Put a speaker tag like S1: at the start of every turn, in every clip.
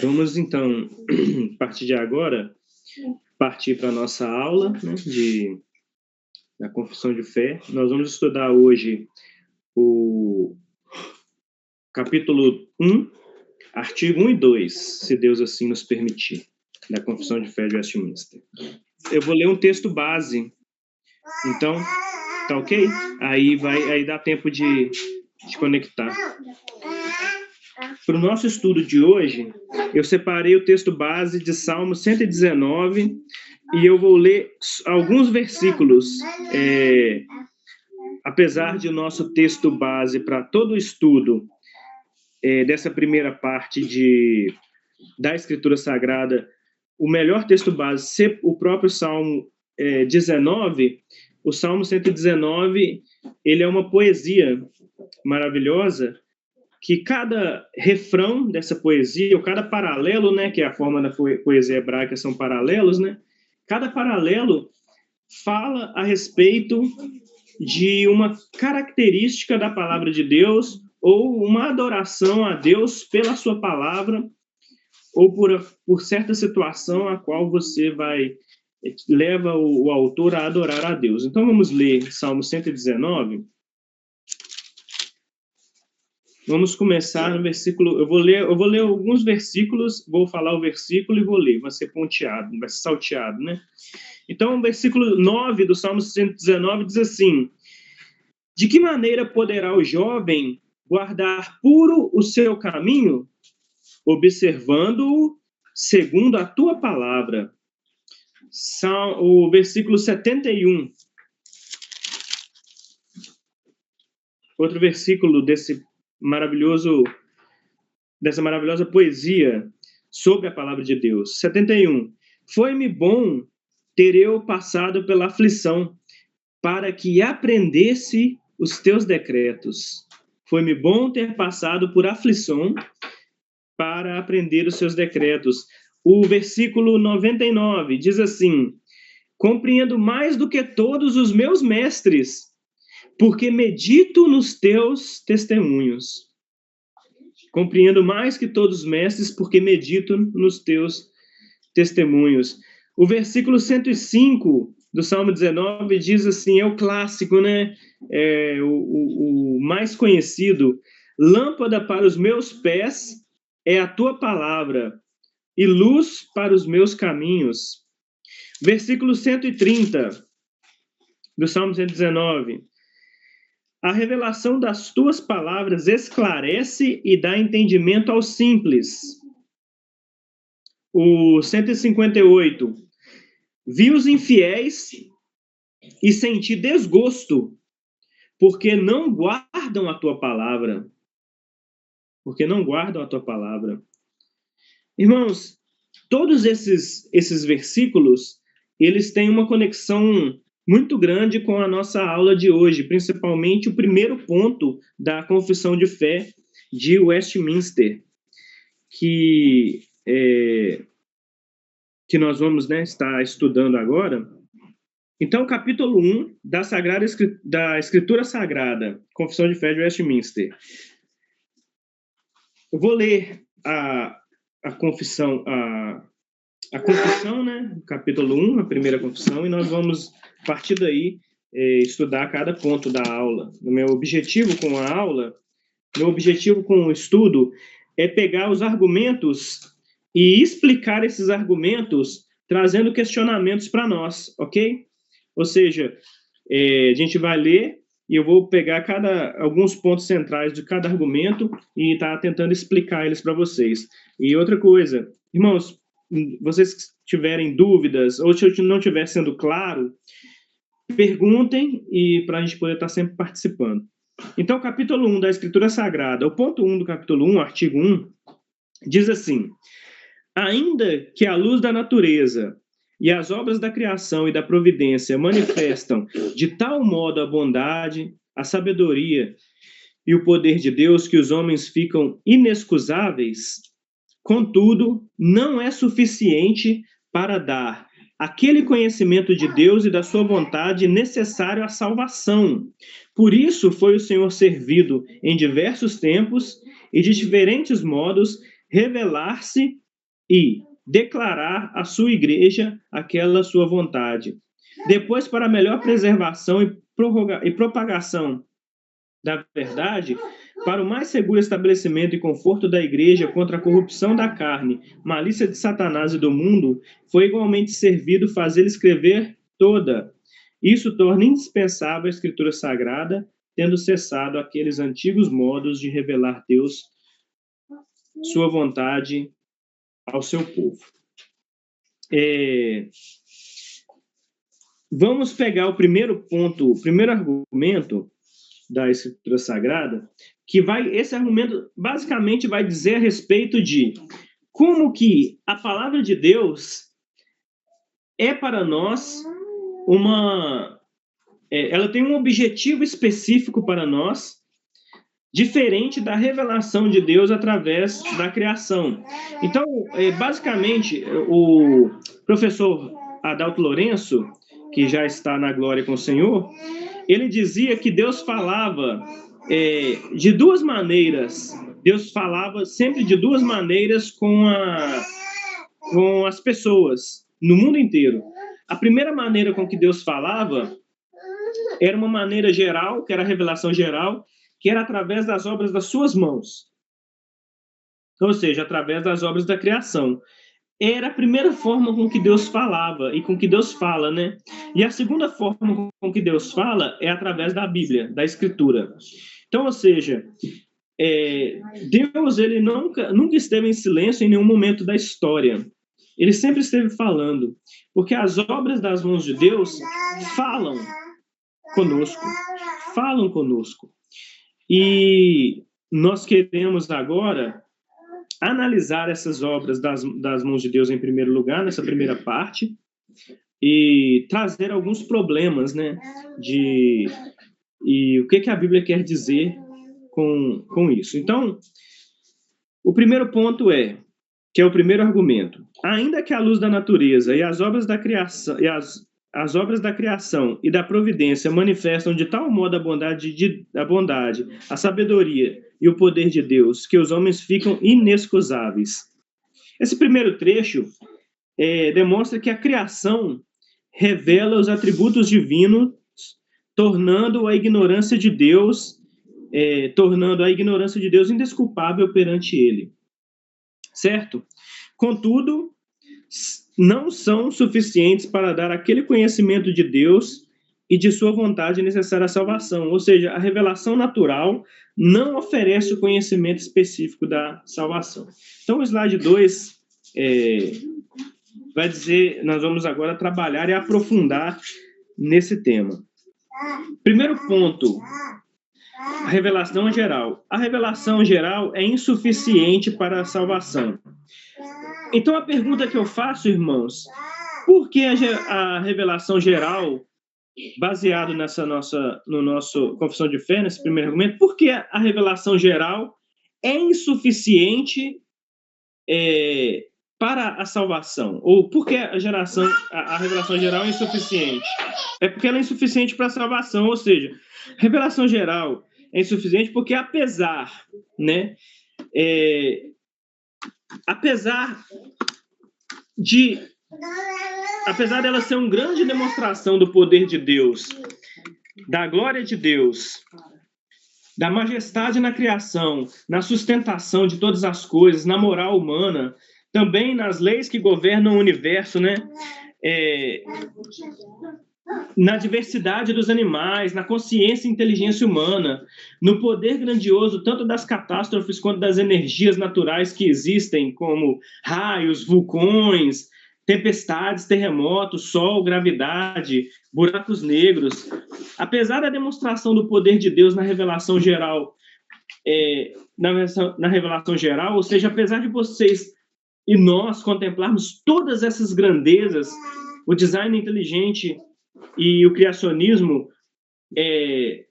S1: Vamos então, a partir de agora, partir para a nossa aula, né, da confissão de fé. Nós vamos estudar hoje o capítulo 1, artigo 1 e 2, se Deus assim nos permitir, da confissão de fé de Westminster. Eu vou ler um texto base, então, tá ok? Aí dá tempo de conectar. Para o nosso estudo de hoje, eu separei o texto base de Salmo 119 e eu vou ler alguns versículos. Apesar de o nosso texto base para todo o estudo dessa primeira parte da Escritura Sagrada, o melhor texto base ser o próprio Salmo 19, o Salmo 119, ele é uma poesia maravilhosa, que cada refrão dessa poesia, ou cada paralelo, né, que é a forma da poesia hebraica, são paralelos, né, cada paralelo fala a respeito de uma característica da palavra de Deus, ou uma adoração a Deus pela sua palavra, ou por certa situação a qual você leva o autor a adorar a Deus. Então vamos ler Salmo 119. Vamos começar no versículo. Eu vou ler alguns versículos, vou falar o versículo e vou ler. Vai ser ponteado, vai ser salteado, né? Então, o versículo 9 do Salmo 119 diz assim: de que maneira poderá o jovem guardar puro o seu caminho, observando-o segundo a tua palavra? O versículo 71. Outro versículo dessa maravilhosa poesia sobre a palavra de Deus. 71. Foi-me bom ter eu passado pela aflição, para que aprendesse os teus decretos. Foi-me bom ter passado por aflição, para aprender os seus decretos. O versículo 99 diz assim: compreendo mais do que todos os meus mestres, porque medito nos teus testemunhos. Compreendo mais que todos os mestres, porque medito nos teus testemunhos. O versículo 105 do Salmo 19 diz assim, é o clássico, né? O mais conhecido: lâmpada para os meus pés é a tua palavra, e luz para os meus caminhos. Versículo 130 do Salmo 119. A revelação das tuas palavras esclarece e dá entendimento aos simples. O 158. Vi os infiéis e senti desgosto, porque não guardam a tua palavra. Porque não guardam a tua palavra. Irmãos, todos esses versículos, eles têm uma conexão muito grande com a nossa aula de hoje, principalmente o primeiro ponto da confissão de fé de Westminster, que nós vamos, né, estar estudando agora. Então, capítulo 1 da Escritura Sagrada, confissão de fé de Westminster. Eu vou ler a confissão, né, capítulo 1, a primeira confissão, e nós vamos, a partir daí, estudar cada ponto da aula. O meu objetivo com o estudo é pegar os argumentos e explicar esses argumentos, trazendo questionamentos para nós, ok? Ou seja, a gente vai ler e eu vou pegar alguns pontos centrais de cada argumento e estar tentando explicar eles para vocês. E outra coisa, irmãos, vocês que tiverem dúvidas ou se eu não estiver sendo claro, perguntem e para a gente poder estar sempre participando. Então, capítulo 1 da Escritura Sagrada, o ponto 1 do capítulo 1, artigo 1, diz assim: ainda que a luz da natureza e as obras da criação e da providência manifestam de tal modo a bondade, a sabedoria e o poder de Deus que os homens ficam inexcusáveis, contudo, não é suficiente para dar aquele conhecimento de Deus e da sua vontade necessário à salvação. Por isso foi o Senhor servido em diversos tempos e de diferentes modos revelar-se e declarar à sua igreja aquela sua vontade. Depois, para melhor preservação e propagação da verdade, para o mais seguro estabelecimento e conforto da igreja contra a corrupção da carne, malícia de Satanás e do mundo, foi igualmente servido fazê-la escrever toda. Isso torna indispensável a Escritura Sagrada, tendo cessado aqueles antigos modos de revelar Deus, sua vontade ao seu povo. Vamos pegar o primeiro ponto, o primeiro argumento da Escritura Sagrada, que esse argumento basicamente vai dizer a respeito de como que a palavra de Deus é para nós ela tem um objetivo específico para nós, diferente da revelação de Deus através da criação. Então, basicamente, o professor Adalto Lourenço, que já está na glória com o Senhor, ele dizia que Deus falava de duas maneiras. Deus falava sempre de duas maneiras com as pessoas no mundo inteiro. A primeira maneira com que Deus falava era uma maneira geral, que era a revelação geral, que era através das obras das suas mãos. Ou seja, através das obras da criação. Era a primeira forma com que Deus falava e com que Deus fala, né? E a segunda forma com que Deus fala é através da Bíblia, da Escritura. Então, ou seja, Deus ele nunca esteve em silêncio em nenhum momento da história. Ele sempre esteve falando, porque as obras das mãos de Deus falam conosco. E nós queremos agora analisar essas obras das mãos de Deus em primeiro lugar, nessa primeira parte, e trazer alguns problemas, né, e o que a Bíblia quer dizer com isso. Então, o primeiro ponto que é o primeiro argumento, ainda que a luz da natureza e as obras da criação, as obras da criação e da providência manifestam de tal modo a bondade, a sabedoria e o poder de Deus, que os homens ficam inexcusáveis. Esse primeiro trecho demonstra que a criação revela os atributos divinos, tornando a ignorância de Deus indesculpável perante ele. Certo? Contudo, não são suficientes para dar aquele conhecimento de Deus e de sua vontade necessária à salvação. Ou seja, a revelação natural não oferece o conhecimento específico da salvação. Então, o slide 2 vai dizer, nós vamos agora trabalhar e aprofundar nesse tema. Primeiro ponto, a revelação geral. A revelação geral é insuficiente para a salvação. Então, a pergunta que eu faço, irmãos, por que a revelação geral, baseado no nosso confissão de fé, nesse primeiro argumento, por que a revelação geral é insuficiente para a salvação? Ou por que a revelação geral é insuficiente? É porque ela é insuficiente para a salvação, ou seja, a revelação geral é insuficiente porque apesar dela ser uma grande demonstração do poder de Deus, da glória de Deus, da majestade na criação, na sustentação de todas as coisas, na moral humana, também nas leis que governam o universo, na diversidade dos animais, na consciência e inteligência humana, no poder grandioso tanto das catástrofes quanto das energias naturais que existem, como raios, vulcões, tempestades, terremotos, sol, gravidade, buracos negros. Apesar da demonstração do poder de Deus na revelação geral, ou seja, apesar de vocês e nós contemplarmos todas essas grandezas, o design inteligente e o criacionismo,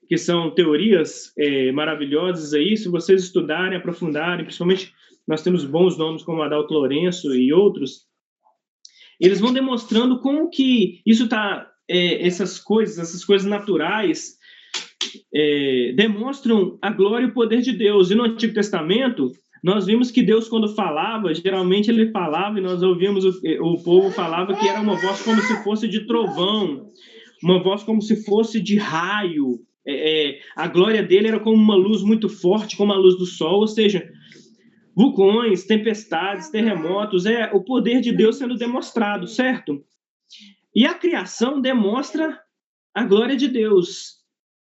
S1: que são teorias maravilhosas aí, se vocês estudarem, aprofundarem, principalmente nós temos bons nomes como Adalto Lourenço e outros, eles vão demonstrando como que isso está, essas coisas naturais demonstram a glória e o poder de Deus. E no Antigo Testamento, nós vimos que Deus, quando falava, geralmente ele falava, e nós ouvíamos o povo falava que era uma voz como se fosse de trovão, uma voz como se fosse de raio. A glória dele era como uma luz muito forte, como a luz do sol, ou seja, vulcões, tempestades, terremotos, é o poder de Deus sendo demonstrado, certo? E a criação demonstra a glória de Deus.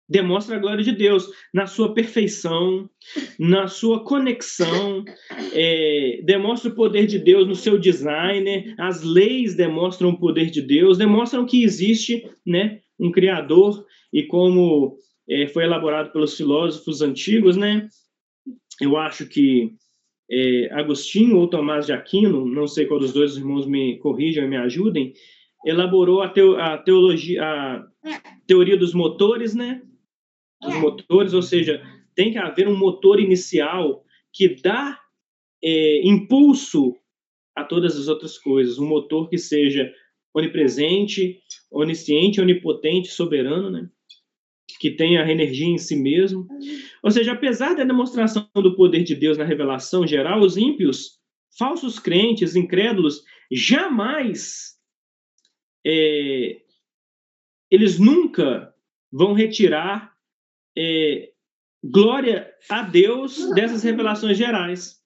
S1: Demonstra a glória de Deus na sua perfeição, na sua conexão, demonstra o poder de Deus no seu design, as leis demonstram o poder de Deus, demonstram que existe, né, um Criador, e como foi elaborado pelos filósofos antigos, né, eu acho que Agostinho ou Tomás de Aquino, não sei qual dos dois irmãos me corrijam e me ajudem, elaborou a teoria dos motores, né? Dos motores, ou seja, tem que haver um motor inicial que dá impulso a todas as outras coisas, um motor que seja onipresente, onisciente, onipotente, soberano, né? Que tenha a energia em si mesmo. Ou seja, apesar da demonstração do poder de Deus na revelação geral, os ímpios, falsos crentes, incrédulos, jamais eles nunca vão retirar glória a Deus dessas revelações gerais.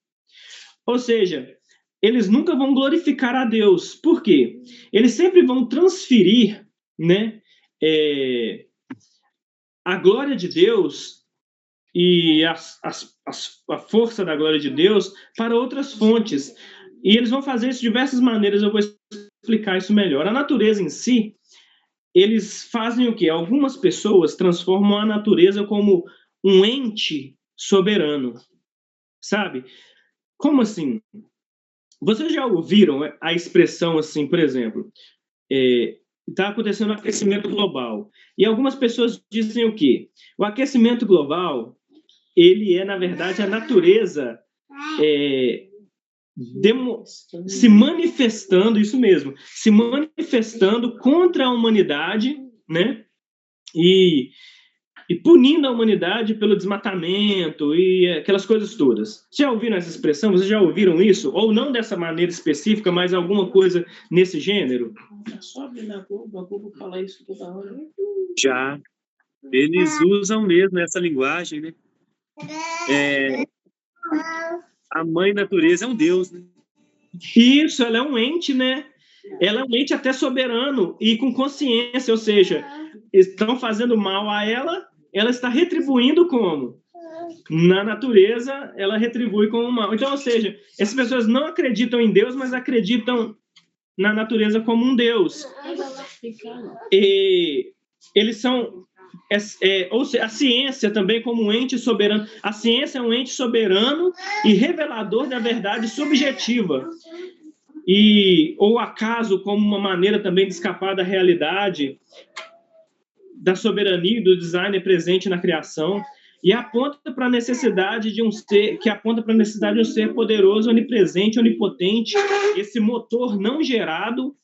S1: Ou seja, eles nunca vão glorificar a Deus. Por quê? Eles sempre vão transferir, né, a glória de Deus e a força da glória de Deus para outras fontes. E eles vão fazer isso de diversas maneiras, eu vou explicar isso melhor. A natureza em si, eles fazem o quê? Algumas pessoas transformam a natureza como um ente soberano, sabe? Como assim? Vocês já ouviram a expressão assim, por exemplo, está acontecendo um aquecimento global. E algumas pessoas dizem o quê? O aquecimento global, ele na verdade, a natureza se manifestando, isso mesmo, se manifestando contra a humanidade, né? E punindo a humanidade pelo desmatamento e aquelas coisas todas. Já ouviram essa expressão? Vocês já ouviram isso? Ou não dessa maneira específica, mas alguma coisa nesse gênero?
S2: Só abrir na Globo, a Globo fala isso toda hora.
S3: Já. Eles usam mesmo essa linguagem, né? A mãe natureza é um Deus, né?
S1: Isso, ela é um ente, né? Ela é um ente até soberano e com consciência, ou seja, estão fazendo mal a ela, ela está retribuindo como? Na natureza, ela retribui como mal. Então, ou seja, essas pessoas não acreditam em Deus, mas acreditam na natureza como um Deus. E eles são... ou seja, a ciência também como um ente soberano. A ciência é um ente soberano e revelador da verdade subjetiva. Ou acaso como uma maneira também de escapar da realidade, da soberania e do design presente na criação, e aponta para a necessidade de um ser, poderoso, onipresente, onipotente, esse motor não gerado,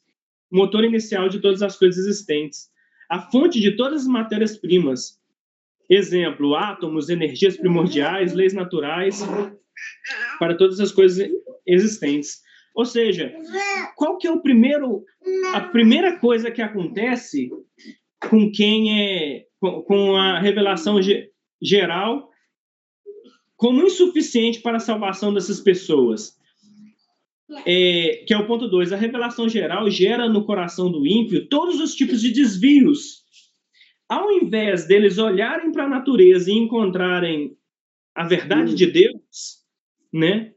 S1: motor inicial de todas as coisas existentes, a fonte de todas as matérias-primas. Exemplo, átomos, energias primordiais, leis naturais, para todas as coisas existentes. Ou seja, qual que é a primeira coisa que acontece com quem com a revelação geral como insuficiente para a salvação dessas pessoas? Que é o ponto 2. A revelação geral gera no coração do ímpio todos os tipos de desvios. Ao invés deles olharem para a natureza e encontrarem a verdade de Deus, né?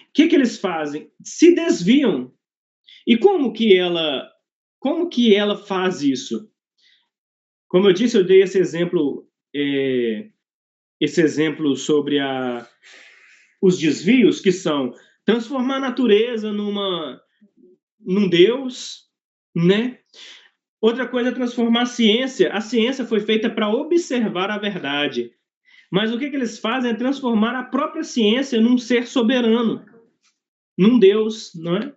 S1: O que eles fazem? Se desviam. E como que ela faz isso? Como eu disse, eu dei esse exemplo sobre os desvios, que são transformar a natureza num Deus, né? Outra coisa é transformar a ciência. A ciência foi feita para observar a verdade. Mas o que eles fazem é transformar a própria ciência num ser soberano, num Deus, não é?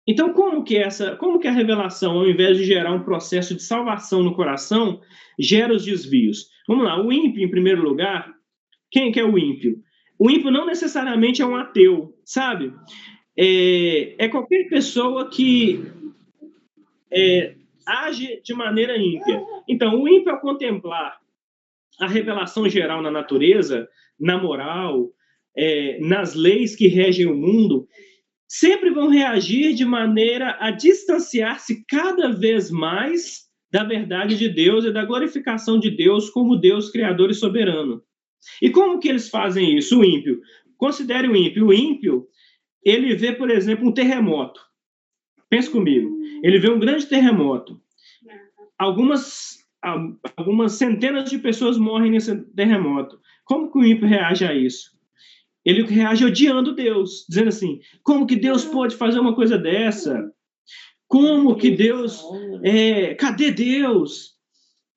S1: Então, como que a revelação, ao invés de gerar um processo de salvação no coração, gera os desvios? Vamos lá, o ímpio, em primeiro lugar, quem que é o ímpio? O ímpio não necessariamente é um ateu, sabe? É qualquer pessoa que age de maneira ímpia. Então, o ímpio, ao contemplar a revelação geral na natureza, na moral, nas leis que regem o mundo, sempre vão reagir de maneira a distanciar-se cada vez mais da verdade de Deus e da glorificação de Deus como Deus criador e soberano. E como que eles fazem isso, o ímpio? Considere o ímpio. O ímpio, ele vê, por exemplo, um terremoto. Pensa comigo. Ele vê um grande terremoto. Algumas centenas de pessoas morrem nesse terremoto. Como que o ímpio reage a isso? Ele reage odiando Deus, dizendo assim, como que Deus pode fazer uma coisa dessa? Como que Deus... cadê Deus?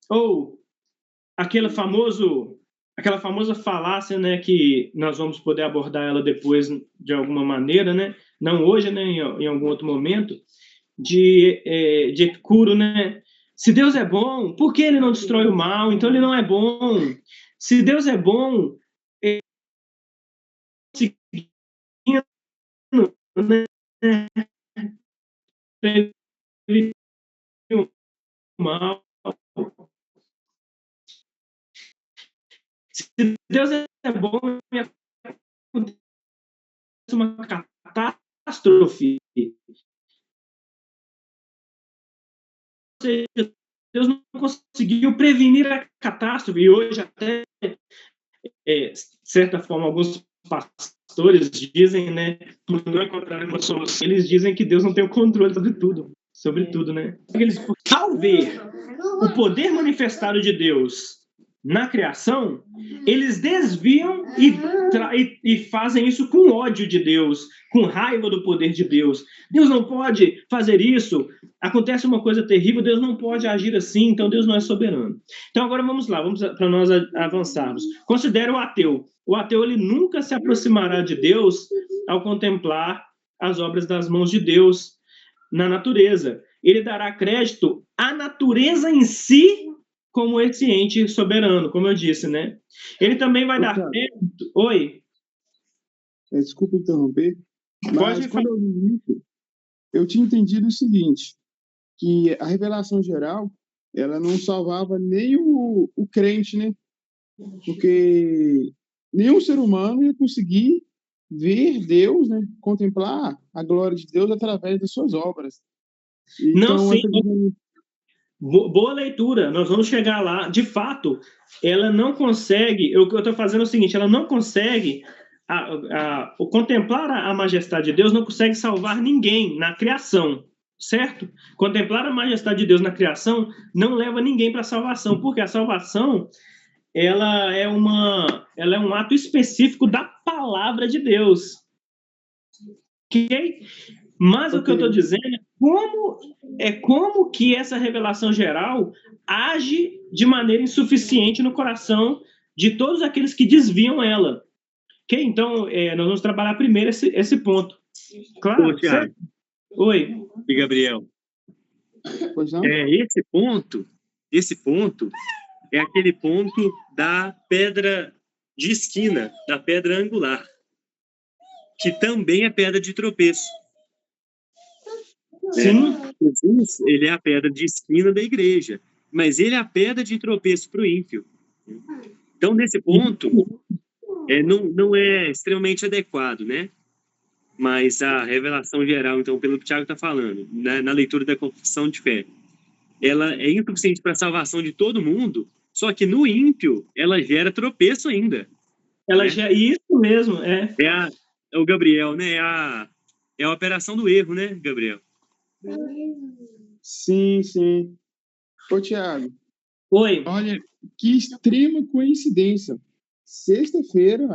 S1: Ou aquela famosa falácia, né, que nós vamos poder abordar ela depois de alguma maneira, né? Não hoje, né, em algum outro momento, de Epicuro, né? Se Deus é bom, por que ele não destrói o mal? Então ele não é bom. Se Deus é bom, né, mal. Se Deus é bom, acontece uma catástrofe. Ou seja, Deus não conseguiu prevenir a catástrofe. E hoje até, de certa forma, alguns pastores dizem, né, não encontraram uma solução. Eles dizem que Deus não tem o controle sobre tudo, né? Ao ver o poder manifestado de Deus na criação, eles desviam e fazem isso com ódio de Deus, com raiva do poder de Deus. Deus não pode fazer isso. Acontece uma coisa terrível, Deus não pode agir assim, então Deus não é soberano. Então agora vamos lá, para nós avançarmos. Considere o ateu. O ateu, ele nunca se aproximará de Deus ao contemplar as obras das mãos de Deus na natureza. Ele dará crédito à natureza em si como esse ente soberano, como eu disse, né? Ele também vai dar crédito... Oi?
S4: Desculpa interromper,
S1: Pode
S4: mas quando eu li isso, eu tinha entendido o seguinte, que a revelação geral, ela não salvava nem o crente, né? Porque nenhum ser humano ia conseguir ver Deus, né? Contemplar a glória de Deus através das suas obras. Então,
S1: não, sim. Boa leitura, nós vamos chegar lá. De fato, ela não consegue... Eu estou fazendo o seguinte, ela não consegue... contemplar a majestade de Deus não consegue salvar ninguém na criação, certo? Contemplar a majestade de Deus na criação não leva ninguém para a salvação, porque a salvação ela é um ato específico da palavra de Deus. Ok? Mas o que eu estou dizendo é como que essa revelação geral age de maneira insuficiente no coração de todos aqueles que desviam ela. Ok? Então, nós vamos trabalhar primeiro esse ponto. Claro, certo? Oi.
S3: E Gabriel?
S4: Pois não?
S3: Esse ponto é aquele ponto da pedra de esquina, da pedra angular, que também é pedra de tropeço.
S1: Sim.
S3: Jesus, ele é a pedra de esquina da igreja, mas ele é a pedra de tropeço para o ímpio. Então, nesse ponto, não é extremamente adequado, né? Mas a revelação geral, então, pelo que o Tiago está falando, na leitura da confissão de fé, ela é insuficiente para a salvação de todo mundo, só que no ímpio, ela gera tropeço ainda.
S1: Ela gera isso mesmo, é.
S3: É o Gabriel, né? É a operação do erro, né, Gabriel?
S4: Sim, sim. Ô, Tiago.
S1: Oi.
S4: Olha, que extrema coincidência. Sexta-feira,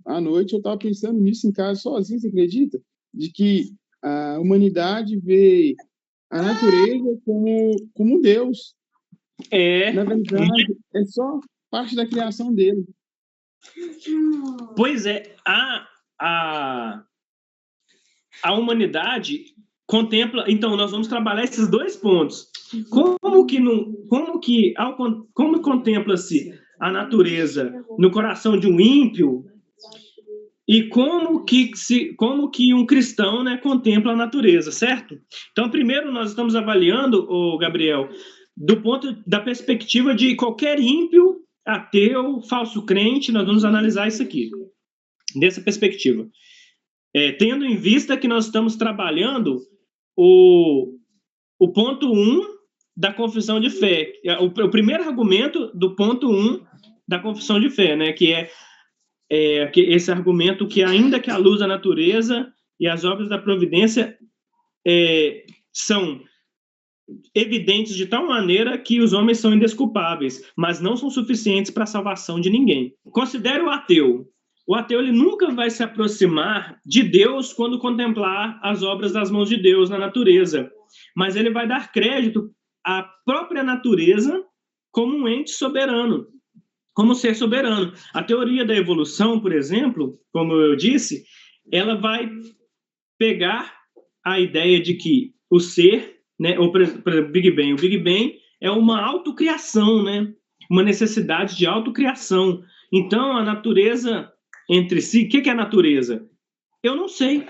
S4: à noite, eu estava pensando nisso em casa sozinho, você acredita? De que a humanidade vê a natureza como Deus. Na verdade, é só parte da criação dele.
S1: Pois é, a humanidade contempla... Então, nós vamos trabalhar esses dois pontos. Como contempla-se a natureza no coração de um ímpio, e como que um cristão, né, contempla a natureza, certo? Então, primeiro nós estamos avaliando, o Gabriel, do ponto da perspectiva de qualquer ímpio, ateu, falso crente, nós vamos analisar isso aqui, dessa perspectiva. Tendo em vista que nós estamos trabalhando o ponto 1 da confissão de fé, o primeiro argumento do ponto 1 da confissão de fé, né, que é esse argumento que ainda que a luz da natureza e as obras da providência são evidentes de tal maneira que os homens são indesculpáveis, mas não são suficientes para a salvação de ninguém. Considere o ateu. O ateu ele nunca vai se aproximar de Deus quando contemplar as obras das mãos de Deus na natureza, mas ele vai dar crédito à própria natureza como um ente soberano, como ser soberano. A teoria da evolução, por exemplo, como eu disse, ela vai pegar a ideia de que o ser, né, ou por exemplo, o Big Bang é uma autocriação, né, uma necessidade de autocriação. Então, a natureza entre si, o que é a natureza? Eu não sei.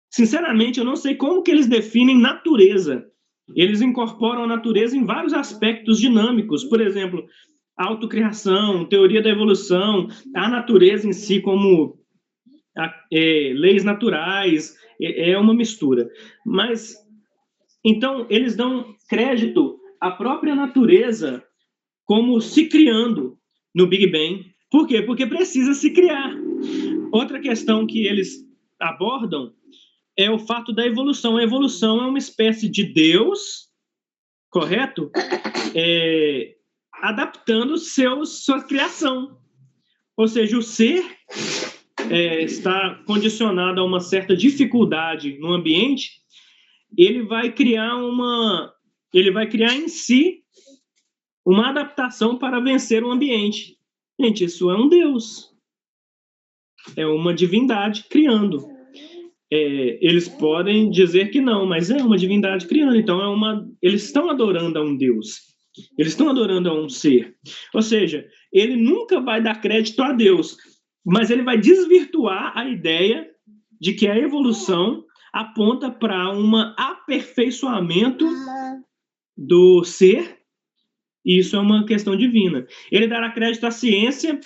S1: Sinceramente, eu não sei como que eles definem natureza. Eles incorporam a natureza em vários aspectos dinâmicos. Por exemplo, autocriação, teoria da evolução, a natureza em si como leis naturais, é uma mistura. Mas, então, eles dão crédito à própria natureza como se criando no Big Bang. Por quê? Porque precisa se criar. Outra questão que eles abordam é o fato da evolução. A evolução é uma espécie de Deus, correto? Adaptando sua criação. Ou seja, o ser está condicionado a uma certa dificuldade no ambiente, ele vai criar em si uma adaptação para vencer o ambiente. Gente, isso é um Deus. É uma divindade criando. Eles podem dizer que não, mas é uma divindade criando. Então, eles estão adorando a um Deus. Eles estão adorando a um ser. Ou seja, ele nunca vai dar crédito a Deus, mas ele vai desvirtuar a ideia de que a evolução aponta para um aperfeiçoamento do ser, e isso é uma questão divina. Ele dará crédito à ciência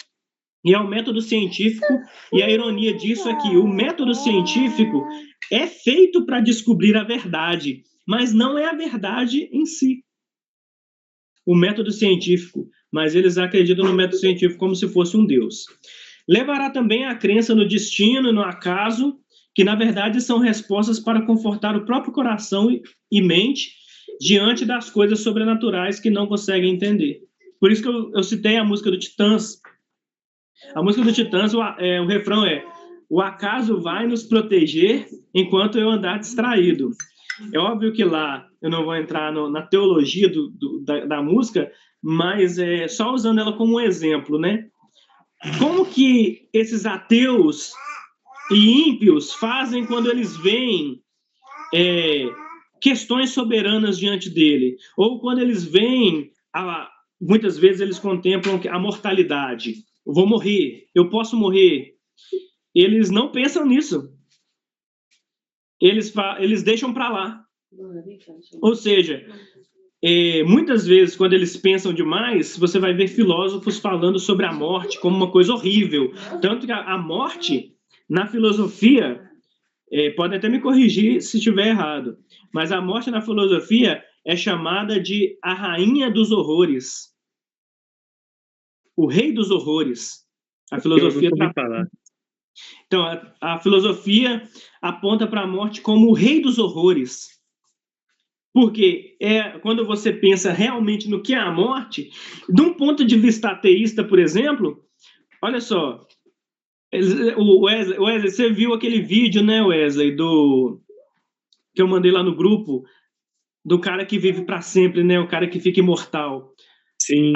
S1: e ao método científico, e a ironia disso é que o método científico é feito para descobrir a verdade, mas não é a verdade em si. O método científico, mas eles acreditam no método científico como se fosse um Deus. Levará também a crença no destino e no acaso, que na verdade são respostas para confortar o próprio coração e mente diante das coisas sobrenaturais que não conseguem entender. Por isso que eu citei a música do Titãs. A música do Titãs, o refrão é: o acaso vai nos proteger enquanto eu andar distraído. É óbvio que lá eu não vou entrar na teologia da música, mas só usando ela como um exemplo, né? Como que esses ateus e ímpios fazem quando eles veem questões soberanas diante dele? Ou quando eles veem, muitas vezes eles contemplam a mortalidade. Eu vou morrer, eu posso morrer. Eles não pensam nisso. Eles deixam para lá. Ou seja, muitas vezes, quando eles pensam demais, você vai ver filósofos falando sobre a morte como uma coisa horrível. Tanto que a morte, na filosofia, podem até me corrigir se estiver errado, mas a morte na filosofia é chamada de a rainha dos horrores. O rei dos horrores. A filosofia Então, a filosofia aponta para a morte como o rei dos horrores. Porque quando você pensa realmente no que é a morte, de um ponto de vista ateísta, por exemplo, olha só, Wesley, você viu aquele vídeo, né, Wesley, que eu mandei lá no grupo, do cara que vive para sempre, né, o cara que fica imortal.
S3: Sim.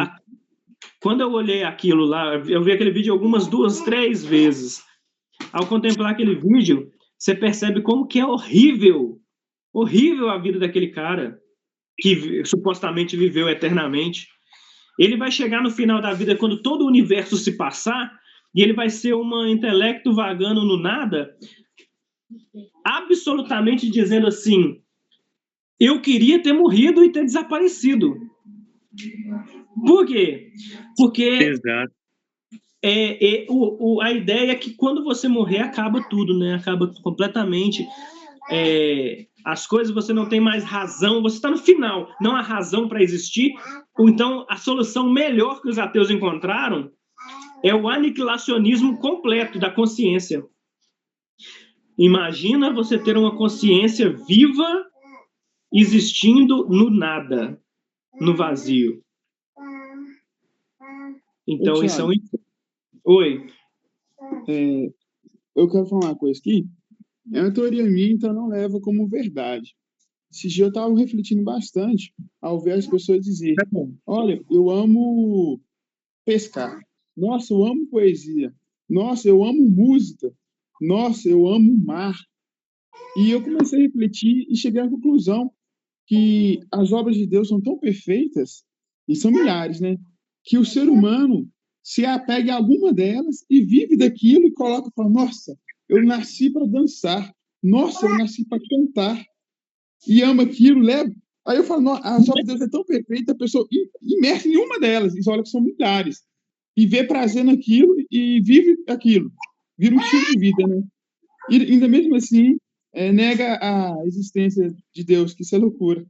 S1: Quando eu olhei aquilo lá, eu vi aquele vídeo algumas 2, 3 vezes. Ao contemplar aquele vídeo, você percebe como que é horrível a vida daquele cara que supostamente viveu eternamente. Ele vai chegar no final da vida, quando todo o universo se passar, e ele vai ser um intelecto vagando no nada, absolutamente dizendo assim, eu queria ter morrido e ter desaparecido. Por quê? Porque
S3: Exato.
S1: a ideia é que quando você morrer, acaba tudo, né? Acaba completamente. As coisas, você não tem mais razão, você está no final, não há razão para existir. Ou então, a solução melhor que os ateus encontraram é o aniquilacionismo completo da consciência. Imagina você ter uma consciência viva existindo no nada, no vazio. Então, isso é um... Oi.
S4: Eu quero falar uma coisa aqui. É uma teoria minha, então não leva como verdade. Esse dia eu estava refletindo bastante ao ver as pessoas dizer, olha, eu amo pescar. Nossa, eu amo poesia. Nossa, eu amo música. Nossa, eu amo mar. E eu comecei a refletir e cheguei à conclusão que as obras de Deus são tão perfeitas, e são milhares, né? Que o ser humano se apega a alguma delas e vive daquilo e coloca e fala, nossa, eu nasci para dançar. Nossa, eu nasci para cantar. E ama aquilo, leva. Aí eu falo, as obras de Deus é tão perfeita, a pessoa imersa em uma delas, e olha que são milhares, e vê prazer naquilo e vive aquilo. Vira um estilo de vida, né? E ainda mesmo assim, nega a existência de Deus, que isso é loucura.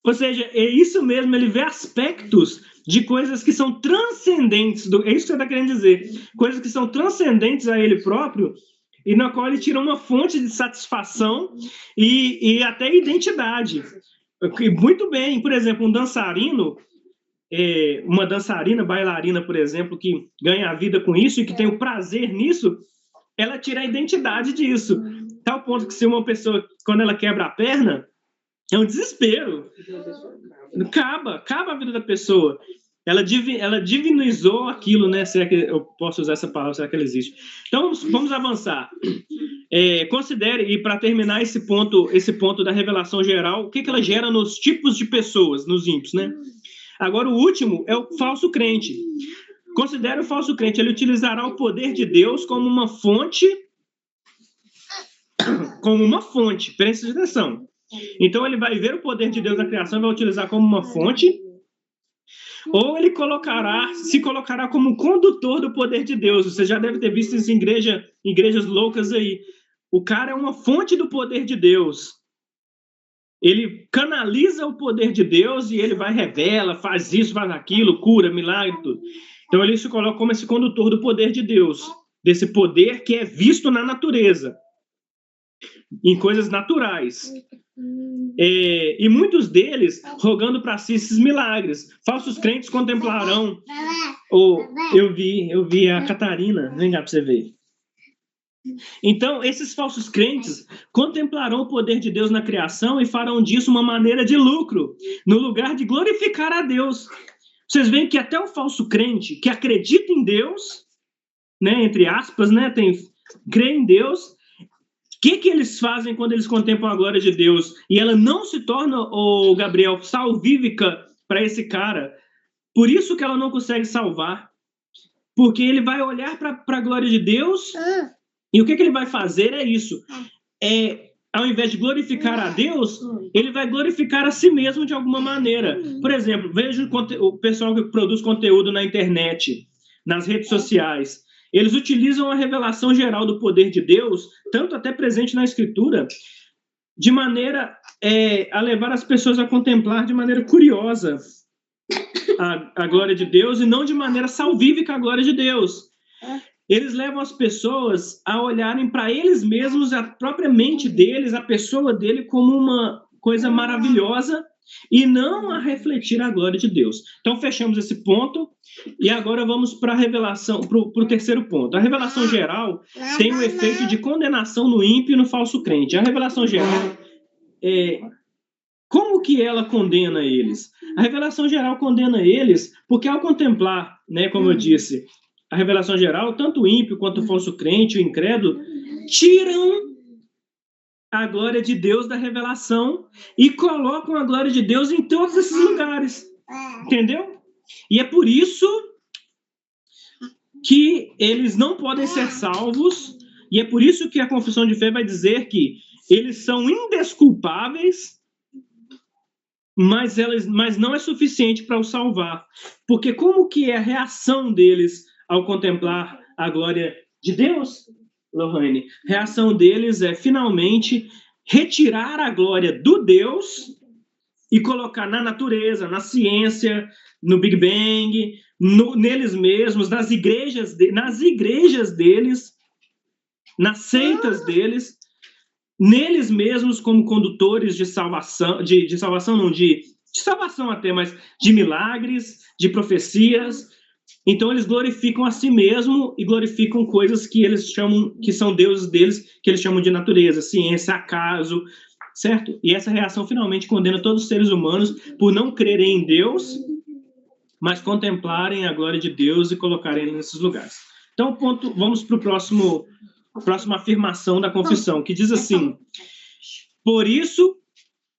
S1: Ou seja, é isso mesmo, ele vê aspectos de coisas que são transcendentes, é isso que você está querendo dizer, coisas que são transcendentes a ele próprio, e na qual ele tira uma fonte de satisfação e até identidade. Muito bem, por exemplo, um dançarino, uma dançarina, bailarina, por exemplo, que ganha a vida com isso e que tem o prazer nisso, ela tira a identidade disso. Tal ponto que se uma pessoa, quando ela quebra a perna, é um desespero. Acaba a vida da pessoa. Ela divinizou aquilo, né? Será que eu posso usar essa palavra? Será que ela existe? Então, vamos avançar. Considere, e para terminar esse ponto da revelação geral, o que ela gera nos tipos de pessoas, nos ímpios, né? Agora, o último é o falso crente. Considere o falso crente. Ele utilizará o poder de Deus como uma fonte. Preste atenção. Então, ele vai ver o poder de Deus na criação e vai utilizar como uma fonte, ou ele se colocará como condutor do poder de Deus. Você já deve ter visto isso em igrejas loucas aí. O cara é uma fonte do poder de Deus. Ele canaliza o poder de Deus e ele revela, faz isso, faz aquilo, cura, milagre, tudo. Então, ele se coloca como esse condutor do poder de Deus, desse poder que é visto na natureza, em coisas naturais. E muitos deles rogando para si esses milagres. Falsos crentes contemplarão. Eu vi a Catarina, vem cá para você ver. Então, esses falsos crentes contemplarão o poder de Deus na criação e farão disso uma maneira de lucro, no lugar de glorificar a Deus. Vocês veem que até o falso crente que acredita em Deus, né, entre aspas, né, crê em Deus, o que eles fazem quando eles contemplam a glória de Deus? E ela não se torna, Gabriel, salvífica para esse cara. Por isso que ela não consegue salvar. Porque ele vai olhar para a glória de Deus e o que ele vai fazer é isso. Ao invés de glorificar a Deus, ele vai glorificar a si mesmo de alguma maneira. Por exemplo, veja o pessoal que produz conteúdo na internet, nas redes sociais. Eles utilizam a revelação geral do poder de Deus, tanto até presente na Escritura, de maneira a levar as pessoas a contemplar de maneira curiosa a glória de Deus e não de maneira salvífica a glória de Deus. Eles levam as pessoas a olharem para eles mesmos, a própria mente deles, a pessoa dele, como uma coisa maravilhosa e não a refletir a glória de Deus. Então, fechamos esse ponto e agora vamos para a revelação, para o terceiro ponto. A revelação geral tem o efeito de condenação no ímpio e no falso crente. A revelação geral, como que ela condena eles? A revelação geral condena eles porque, ao contemplar, né, como eu disse, a revelação geral, tanto o ímpio quanto o falso crente, o incrédulo, tiram a glória de Deus da revelação e colocam a glória de Deus em todos esses lugares. Entendeu? E é por isso que eles não podem ser salvos, e é por isso que a confissão de fé vai dizer que eles são indesculpáveis, mas não é suficiente para os salvar. Porque como que é a reação deles ao contemplar a glória de Deus, Lohane? A reação deles é, finalmente, retirar a glória do Deus e colocar na natureza, na ciência, no Big Bang, neles mesmos, nas igrejas deles, nas seitas deles, neles mesmos como condutores de salvação, de salvação não, de salvação até, mas de milagres, de profecias. Então eles glorificam a si mesmo e glorificam coisas que eles chamam, que são deuses deles, que eles chamam de natureza, ciência, acaso, certo? E essa reação finalmente condena todos os seres humanos por não crerem em Deus, mas contemplarem a glória de Deus e colocarem nesses lugares. Então, vamos para a próxima afirmação da confissão, que diz assim: por isso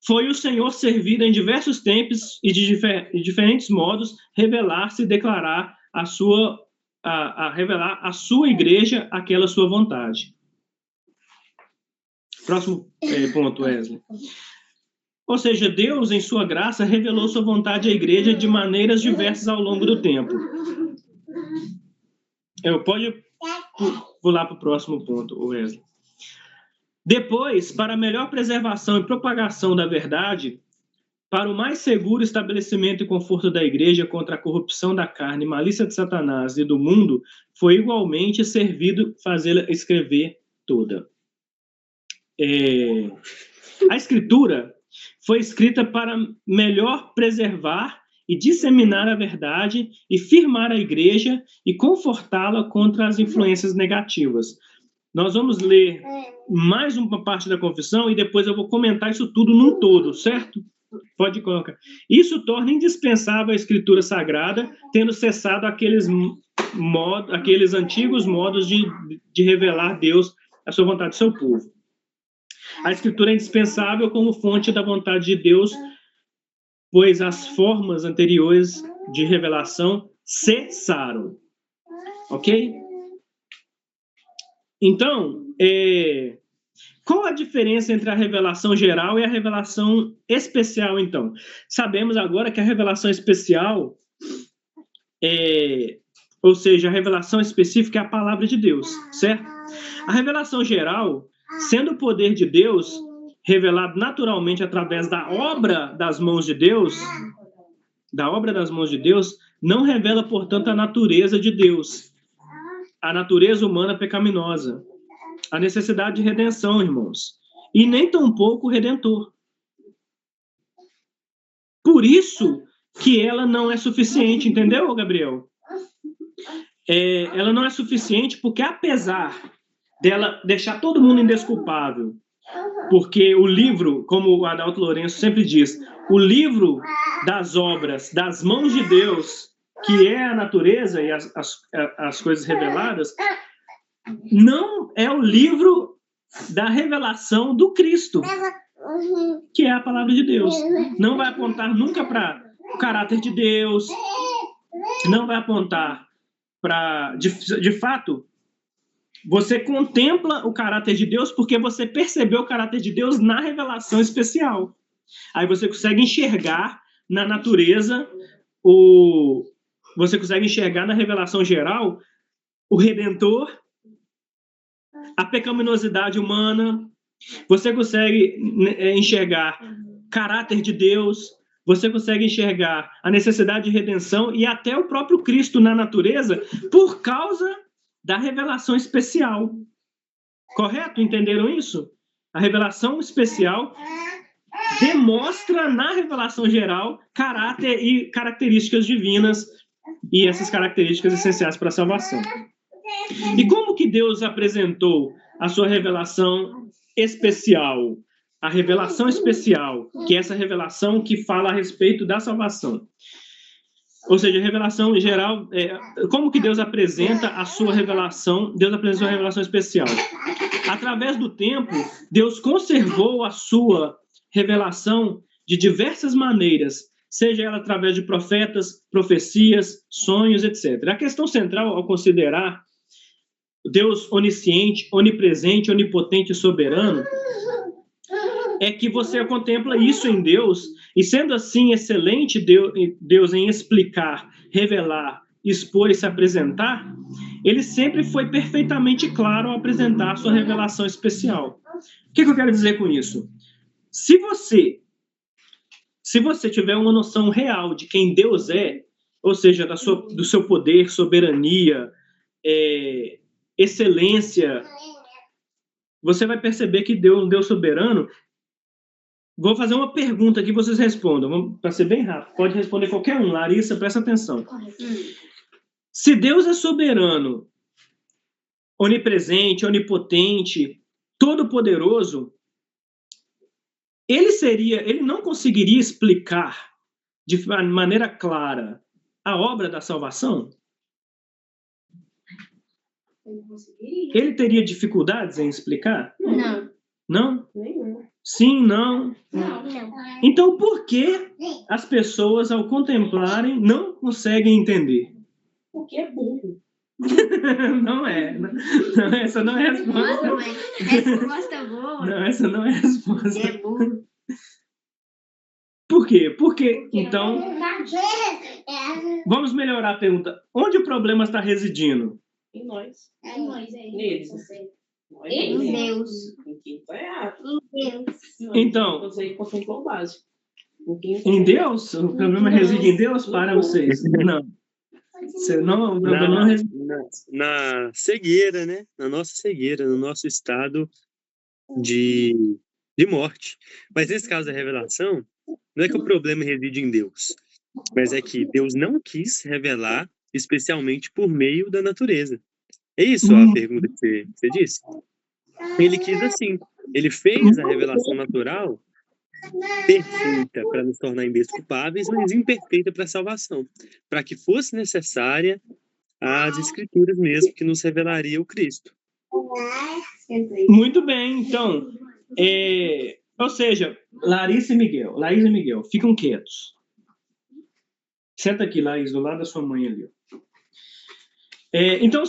S1: foi o Senhor servido em diversos tempos e de diferentes modos revelar-se e declarar revelar à sua igreja aquela sua vontade. Próximo ponto, Wesley. Ou seja, Deus, em sua graça, revelou sua vontade à igreja de maneiras diversas ao longo do tempo. Pode pular para o próximo ponto, Wesley. Depois, para a melhor preservação e propagação da verdade, para o mais seguro estabelecimento e conforto da igreja contra a corrupção da carne, malícia de Satanás e do mundo, foi igualmente servido fazê-la escrever toda. A Escritura foi escrita para melhor preservar e disseminar a verdade e firmar a igreja e confortá-la contra as influências negativas. Nós vamos ler mais uma parte da confissão e depois eu vou comentar isso tudo num todo, certo? Pode colocar. Isso torna indispensável a Escritura Sagrada, tendo cessado aqueles antigos modos de revelar Deus, a sua vontade do seu povo. A Escritura é indispensável como fonte da vontade de Deus, pois as formas anteriores de revelação cessaram. Ok? Então, qual a diferença entre a revelação geral e a revelação especial, então? Sabemos agora que a revelação especial, ou seja, a revelação específica é a palavra de Deus, certo? A revelação geral, sendo o poder de Deus revelado naturalmente através da obra das mãos de Deus, não revela, portanto, a natureza de Deus, a natureza humana pecaminosa, a necessidade de redenção, irmãos, e nem tampouco o Redentor. Por isso que ela não é suficiente, entendeu, Gabriel? Ela não é suficiente porque, apesar dela deixar todo mundo indesculpável, porque o livro, como o Adalto Lourenço sempre diz, o livro das obras, das mãos de Deus, que é a natureza e as coisas reveladas, não é o livro da revelação do Cristo, que é a palavra de Deus. Não vai apontar nunca para o caráter de Deus, não vai apontar para... De fato, você contempla o caráter de Deus porque você percebeu o caráter de Deus na revelação especial. Aí você consegue enxergar na natureza, você consegue enxergar na revelação geral o Redentor, a pecaminosidade humana, você consegue enxergar caráter de Deus, você consegue enxergar a necessidade de redenção e até o próprio Cristo na natureza por causa da revelação especial. Correto? Entenderam isso? A revelação especial demonstra na revelação geral caráter e características divinas e essas características essenciais para a salvação. E como que Deus apresentou a sua revelação especial? A revelação especial, que é essa revelação que fala a respeito da salvação. Ou seja, a revelação geral, como que Deus apresenta a sua revelação? Deus apresentou a revelação especial. Através do tempo, Deus conservou a sua revelação de diversas maneiras, seja ela através de profetas, profecias, sonhos, etc. A questão central ao considerar Deus onisciente, onipresente, onipotente e soberano é que você contempla isso em Deus, e sendo assim excelente Deus em explicar, revelar, expor e se apresentar, ele sempre foi perfeitamente claro ao apresentar sua revelação especial. O que eu quero dizer com isso? Se você tiver uma noção real de quem Deus é, ou seja, do seu poder, soberania, excelência, você vai perceber que Deus, um Deus soberano. Vou fazer uma pergunta aqui, vocês respondam, para ser bem rápido. Pode responder qualquer um. Larissa, presta atenção. Se Deus é soberano, onipresente, onipotente, todo-poderoso, ele não conseguiria explicar de maneira clara a obra da salvação? Ele teria dificuldades em explicar?
S2: Não.
S1: Não?
S2: Nenhum.
S1: Sim, não?
S2: Não.
S1: Então, por que as pessoas, ao contemplarem, não conseguem entender?
S2: Porque é burro.
S1: Não é. Não, essa não é a resposta.
S5: Nossa, mas resposta boa.
S1: Não, essa não é a resposta.
S5: É burro.
S1: Por quê? Porque, então, vamos melhorar a pergunta. Onde o problema está residindo?
S2: Em nós.
S5: É nós, é.
S2: Neles.
S5: Em Deus.
S2: Em quem tá errado.
S5: Em Deus.
S1: Então,
S2: Você contemplou o básico.
S1: em Deus? O problema reside em Deus para vocês? Não. O problema não reside.
S3: Na cegueira, né? Na nossa cegueira, no nosso estado de morte. Mas nesse caso da revelação, não é que o problema reside em Deus, mas é que Deus não quis revelar especialmente por meio da natureza. É isso a pergunta que você disse? Ele quis assim. Ele fez a revelação natural perfeita para nos tornar indesculpáveis, mas imperfeita para a salvação, para que fosse necessária as escrituras mesmo, que nos revelaria o Cristo.
S1: Muito bem, então, ou seja, Larissa e Miguel, ficam quietos. Senta aqui, Laís, do lado da sua mãe ali. Então,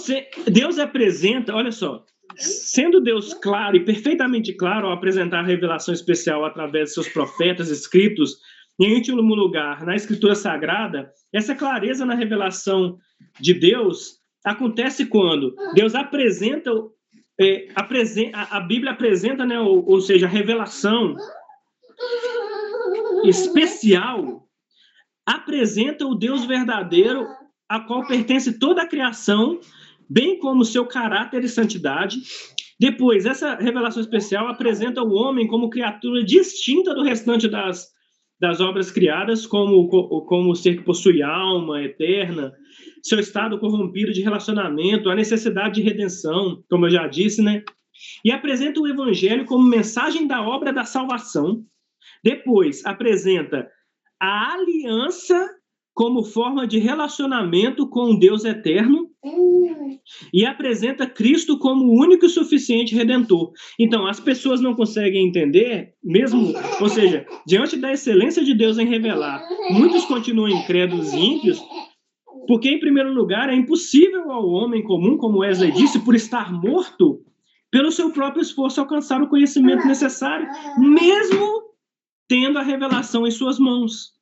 S1: Deus apresenta, olha só, sendo Deus claro e perfeitamente claro ao apresentar a revelação especial através de seus profetas escritos, em último lugar, na Escritura Sagrada, essa clareza na revelação de Deus acontece quando Deus apresenta, a Bíblia apresenta, né, ou seja, a revelação especial apresenta o Deus verdadeiro a qual pertence toda a criação, bem como seu caráter e santidade. Depois, essa revelação especial apresenta o homem como criatura distinta do restante das obras criadas, como o ser que possui alma eterna, seu estado corrompido de relacionamento, a necessidade de redenção, como eu já disse, né? E apresenta o evangelho como mensagem da obra da salvação. Depois, apresenta a aliança como forma de relacionamento com o Deus eterno e apresenta Cristo como o único e suficiente Redentor. Então, as pessoas não conseguem entender, mesmo, ou seja, diante da excelência de Deus em revelar, muitos continuam incrédulos e ímpios, porque, em primeiro lugar, é impossível ao homem comum, como Wesley disse, por estar morto, pelo seu próprio esforço alcançar o conhecimento necessário, mesmo tendo a revelação em suas mãos.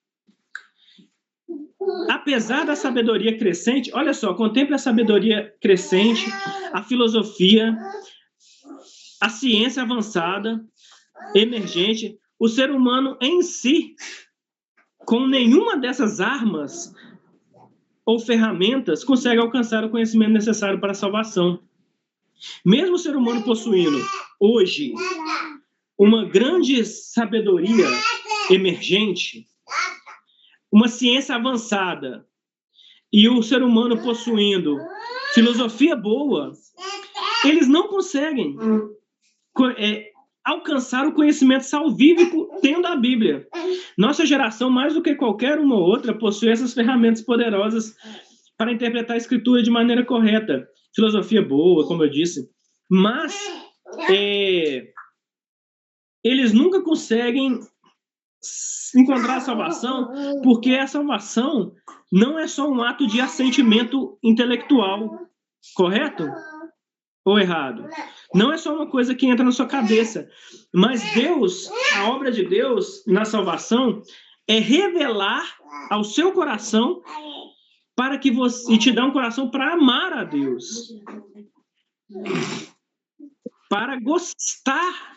S1: Apesar da sabedoria crescente, olha só, contemple a sabedoria crescente, a filosofia, a ciência avançada, emergente, o ser humano em si, com nenhuma dessas armas ou ferramentas, consegue alcançar o conhecimento necessário para a salvação. Mesmo o ser humano possuindo, hoje, uma grande sabedoria emergente, uma ciência avançada, e o ser humano possuindo filosofia boa, eles não conseguem alcançar o conhecimento salvífico tendo a Bíblia. Nossa geração, mais do que qualquer uma outra, possui essas ferramentas poderosas para interpretar a Escritura de maneira correta. Filosofia boa, como eu disse. Mas eles nunca conseguem encontrar a salvação, porque a salvação não é só um ato de assentimento intelectual, correto? Ou errado? Não é só uma coisa que entra na sua cabeça, mas Deus, a obra de Deus na salvação é revelar ao seu coração para que você, e te dar um coração para amar a Deus, para gostar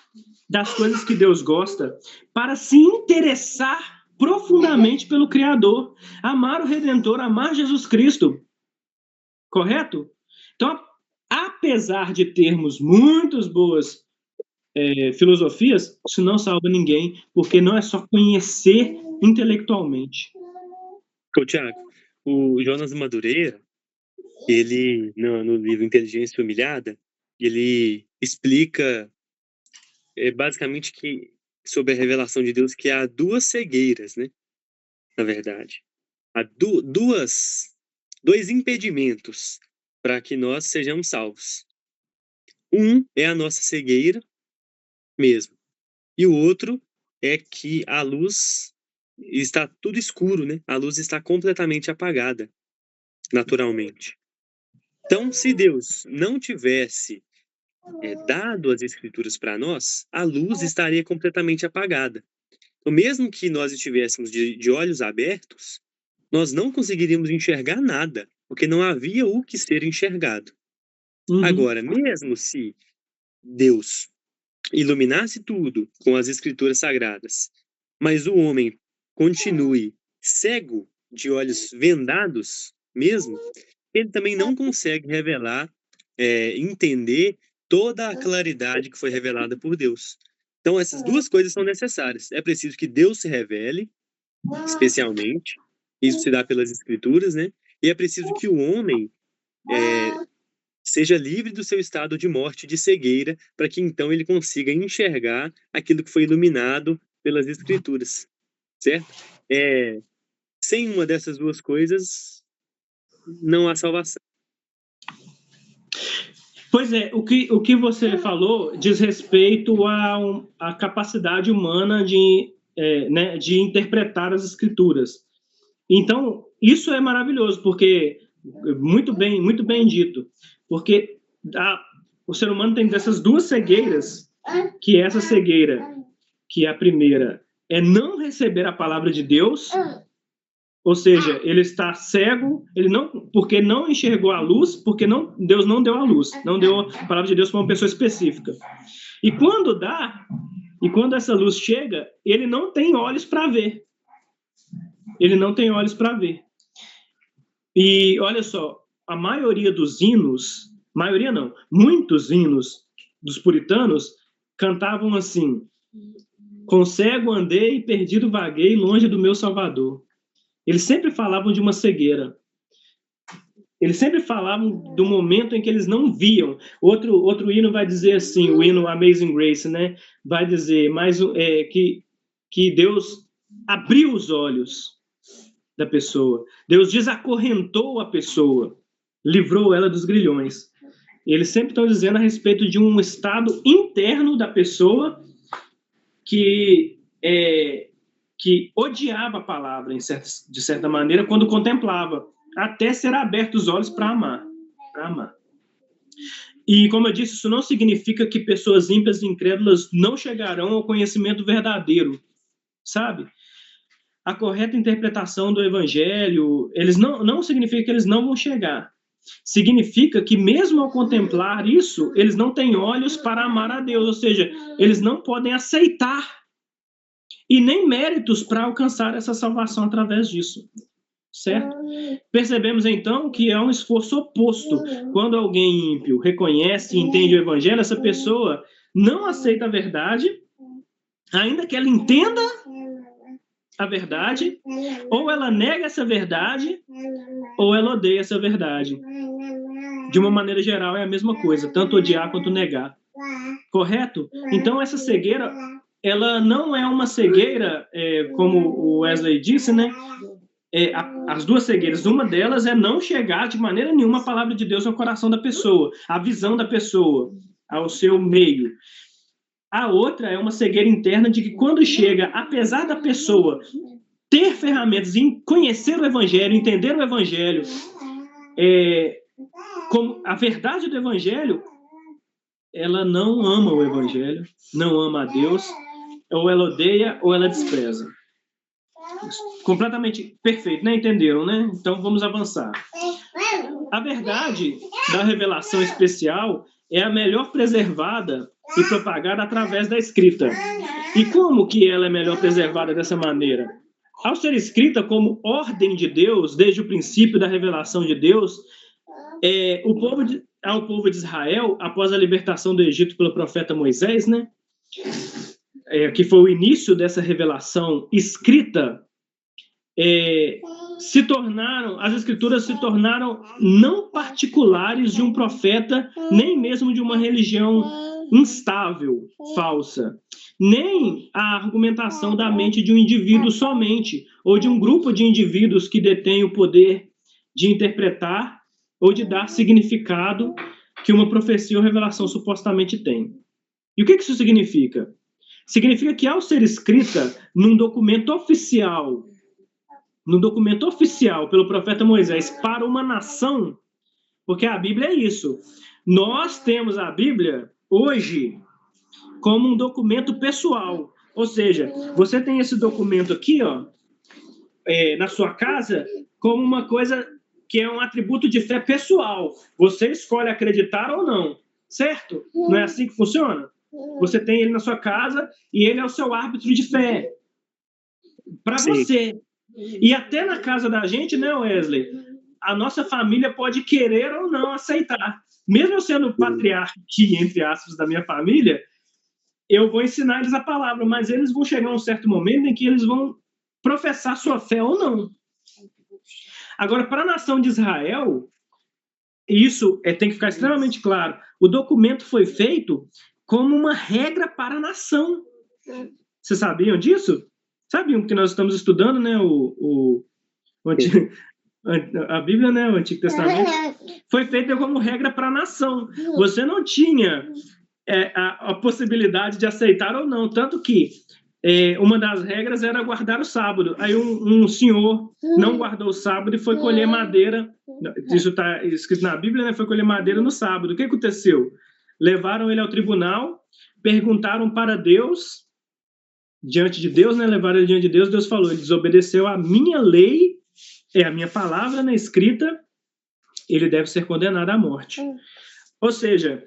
S1: das coisas que Deus gosta, para se interessar profundamente pelo Criador, amar o Redentor, amar Jesus Cristo, correto? Então, apesar de termos muitas boas filosofias, isso não salva ninguém, porque não é só conhecer intelectualmente.
S3: Ô, Tiago, o Jonas Madureira, ele, no livro Inteligência Humilhada, ele explica basicamente sobre a revelação de Deus que há duas cegueiras, né? Na verdade. Há dois impedimentos para que nós sejamos salvos. Um é a nossa cegueira mesmo. E o outro é que a luz está tudo escuro, né? A luz está completamente apagada, naturalmente. Então, se Deus não tivesse dado as Escrituras para nós, a luz estaria completamente apagada. Então, mesmo que nós estivéssemos de olhos abertos, nós não conseguiríamos enxergar nada, porque não havia o que ser enxergado. Agora, mesmo se Deus iluminasse tudo com as Escrituras Sagradas, mas o homem continue cego, de olhos vendados mesmo, ele também não consegue revelar, entender toda a claridade que foi revelada por Deus. Então, essas duas coisas são necessárias. É preciso que Deus se revele, especialmente, isso se dá pelas Escrituras, né? E é preciso que o homem seja livre do seu estado de morte, de cegueira, para que então ele consiga enxergar aquilo que foi iluminado pelas Escrituras, certo? Sem uma dessas duas coisas, não há salvação.
S1: Pois é, o que você falou diz respeito à capacidade humana de interpretar as Escrituras. Então, isso é maravilhoso, porque, muito bem dito, porque o ser humano tem dessas duas cegueiras, que essa cegueira, que é a primeira, é não receber a palavra de Deus, ou seja, ele está cego, porque não enxergou a luz, porque Deus não deu a luz, não deu a palavra de Deus para uma pessoa específica. E quando essa luz chega, ele não tem olhos para ver. Ele não tem olhos para ver. E olha só, a maioria dos hinos, muitos hinos dos puritanos cantavam assim: com cego andei, perdido vaguei, longe do meu Salvador. Eles sempre falavam de uma cegueira. Eles sempre falavam do momento em que eles não viam. Outro hino vai dizer assim, o hino Amazing Grace, né? Vai dizer que Deus abriu os olhos da pessoa. Deus desacorrentou a pessoa, livrou ela dos grilhões. Eles sempre estão dizendo a respeito de um estado interno da pessoa que odiava a palavra, de certa maneira, quando contemplava, até ser aberto os olhos para amar. E, como eu disse, isso não significa que pessoas ímpias e incrédulas não chegarão ao conhecimento verdadeiro, sabe? A correta interpretação do Evangelho, não significa que eles não vão chegar. Significa que, mesmo ao contemplar isso, eles não têm olhos para amar a Deus, ou seja, eles não podem aceitar e nem méritos para alcançar essa salvação através disso, certo? Percebemos, então, que é um esforço oposto. Quando alguém ímpio reconhece e entende o Evangelho, essa pessoa não aceita a verdade, ainda que ela entenda a verdade, ou ela nega essa verdade, ou ela odeia essa verdade. De uma maneira geral, é a mesma coisa, tanto odiar quanto negar. Correto? Então, essa cegueira, ela não é uma cegueira, como o Wesley disse, né? As duas cegueiras, uma delas é não chegar de maneira nenhuma a palavra de Deus no coração da pessoa, a visão da pessoa, ao seu meio. A outra é uma cegueira interna de que quando chega, apesar da pessoa ter ferramentas em conhecer o Evangelho, entender o Evangelho, como a verdade do Evangelho, ela não ama o Evangelho, não ama a Deus, ou ela odeia ou ela despreza. Completamente perfeito, né? Entenderam, né? Então vamos avançar. A verdade da revelação especial é a melhor preservada e propagada através da escrita. E como que ela é melhor preservada dessa maneira? Ao ser escrita como ordem de Deus, desde o princípio da revelação de Deus, ao povo de Israel, após a libertação do Egito pelo profeta Moisés, né? Que foi o início dessa revelação escrita, as escrituras se tornaram não particulares de um profeta, nem mesmo de uma religião instável, falsa, nem a argumentação da mente de um indivíduo somente, ou de um grupo de indivíduos que detém o poder de interpretar ou de dar significado que uma profecia ou revelação supostamente tem. E o que isso significa? Significa que, ao ser escrita num documento oficial pelo profeta Moisés para uma nação, porque a Bíblia é isso. Nós temos a Bíblia hoje como um documento pessoal. Ou seja, você tem esse documento aqui, ó, na sua casa, como uma coisa que é um atributo de fé pessoal. Você escolhe acreditar ou não, certo? Não é assim que funciona? Você tem ele na sua casa e ele é o seu árbitro de fé. Para você. E até na casa da gente, né, Wesley? A nossa família pode querer ou não aceitar. Mesmo eu sendo patriarca aqui, entre aspas, da minha família, eu vou ensinar eles a palavra, mas eles vão chegar a um certo momento em que eles vão professar sua fé ou não. Agora, para a nação de Israel, isso tem que ficar extremamente claro. O documento foi feito como uma regra para a nação. Vocês sabiam disso? Sabiam que nós estamos estudando, né, a Bíblia, né, o Antigo Testamento? Foi feita como regra para a nação. Você não tinha a possibilidade de aceitar ou não, tanto que uma das regras era guardar o sábado. Aí um senhor não guardou o sábado e foi colher madeira. Isso está escrito na Bíblia, né? Foi colher madeira no sábado. O que aconteceu? Levaram ele ao tribunal, perguntaram para Deus, diante de Deus, né? Levaram ele diante de Deus. Deus falou: ele desobedeceu a minha lei, a minha palavra na escrita, ele deve ser condenado à morte. Ou seja,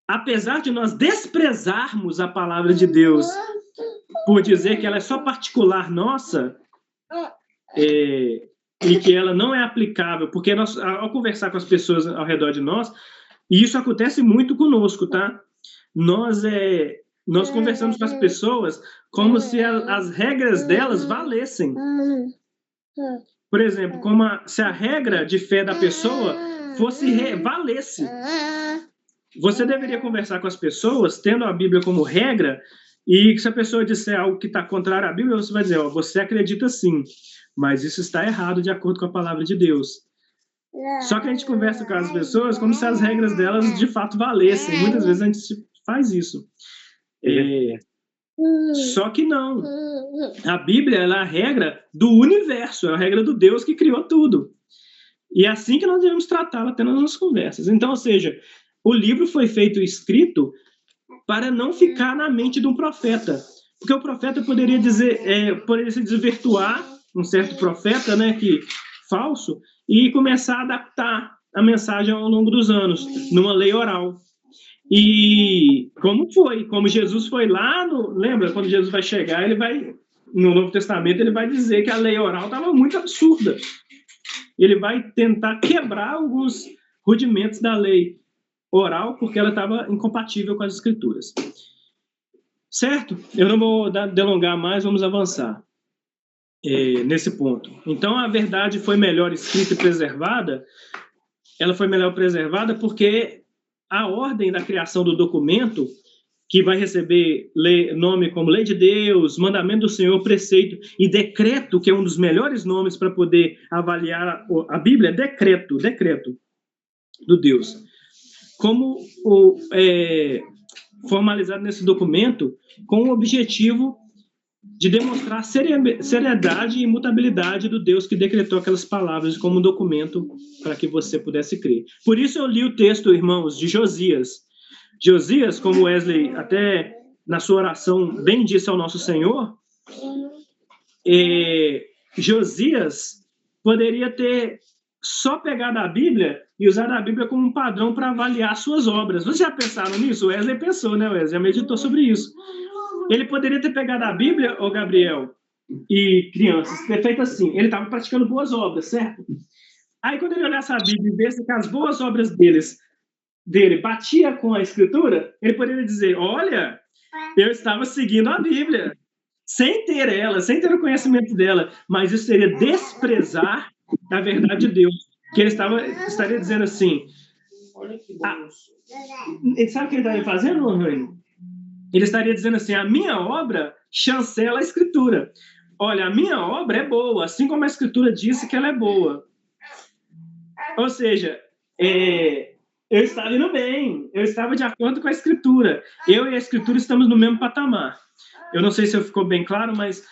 S1: apesar de nós desprezarmos a palavra de Deus por dizer que ela é só particular nossa, e que ela não é aplicável, porque nós, ao conversar com as pessoas ao redor de nós, e isso acontece muito conosco, tá? Nós conversamos com as pessoas como se as regras delas valessem. Por exemplo, se a regra de fé da pessoa valesse. Você deveria conversar com as pessoas tendo a Bíblia como regra, e se a pessoa disser algo que está contrário à Bíblia, você vai dizer: você acredita sim, mas isso está errado de acordo com a palavra de Deus. Só que a gente conversa com as pessoas como se as regras delas de fato valessem. Muitas vezes a gente faz isso. Só que não. A Bíblia é a regra do universo, é a regra do Deus que criou tudo. E é assim que nós devemos tratá-la até nas nossas conversas. Então, ou seja, o livro foi feito e escrito para não ficar na mente de um profeta. Porque o profeta poderia se desvirtuar, um certo profeta, né, falso, e começar a adaptar a mensagem ao longo dos anos, numa lei oral. E como Jesus foi lá, lembra, quando Jesus vai chegar, no Novo Testamento, ele vai dizer que a lei oral estava muito absurda. Ele vai tentar quebrar alguns rudimentos da lei oral, porque ela estava incompatível com as Escrituras. Certo? Eu não vou delongar mais, vamos avançar nesse ponto. Então, a verdade foi melhor escrita e preservada. Ela foi melhor preservada porque a ordem da criação do documento, que vai receber nome como Lei de Deus, Mandamento do Senhor, Preceito e Decreto, que é um dos melhores nomes para poder avaliar a Bíblia, é decreto do Deus. Como formalizado nesse documento com o objetivo de demonstrar seriedade e imutabilidade do Deus que decretou aquelas palavras como um documento para que você pudesse crer. Por isso eu li o texto, irmãos, de Josias. Josias, como Wesley até na sua oração bem disse ao nosso Senhor, Josias poderia ter só pegado a Bíblia e usado a Bíblia como um padrão para avaliar suas obras. Vocês já pensaram nisso? O Wesley pensou, né, Wesley? Já meditou sobre isso. Ele poderia ter pegado a Bíblia, ô Gabriel, e crianças, ter feito assim. Ele estava praticando boas obras, certo? Aí, quando ele olhasse a Bíblia e visse que as boas obras dele batia com a Escritura, ele poderia dizer, olha, eu estava seguindo a Bíblia, sem ter ela, sem ter o conhecimento dela, mas isso seria desprezar a verdade de Deus. Que ele estaria dizendo assim,
S2: Olha que
S1: sabe o que ele estaria fazendo, Rani? Ele estaria dizendo assim, a minha obra chancela a Escritura. Olha, a minha obra é boa, assim como a Escritura disse que ela é boa. Ou seja, eu estava indo bem, eu estava de acordo com a Escritura. Eu e a Escritura estamos no mesmo patamar. Eu não sei se ficou bem claro, mas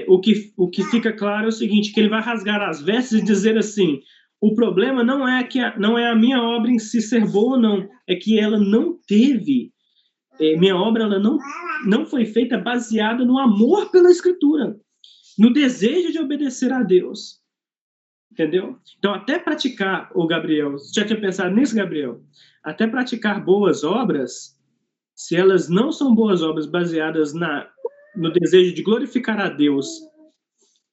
S1: o que fica claro é o seguinte, que ele vai rasgar as vestes e dizer assim, o problema não é a minha obra em si ser boa ou não, é que ela não teve... minha obra ela não foi feita baseada no amor pela Escritura, no desejo de obedecer a Deus. Entendeu? Então, até praticar, Gabriel, você já tinha pensado nisso, Gabriel? Até praticar boas obras, se elas não são boas obras baseadas no desejo de glorificar a Deus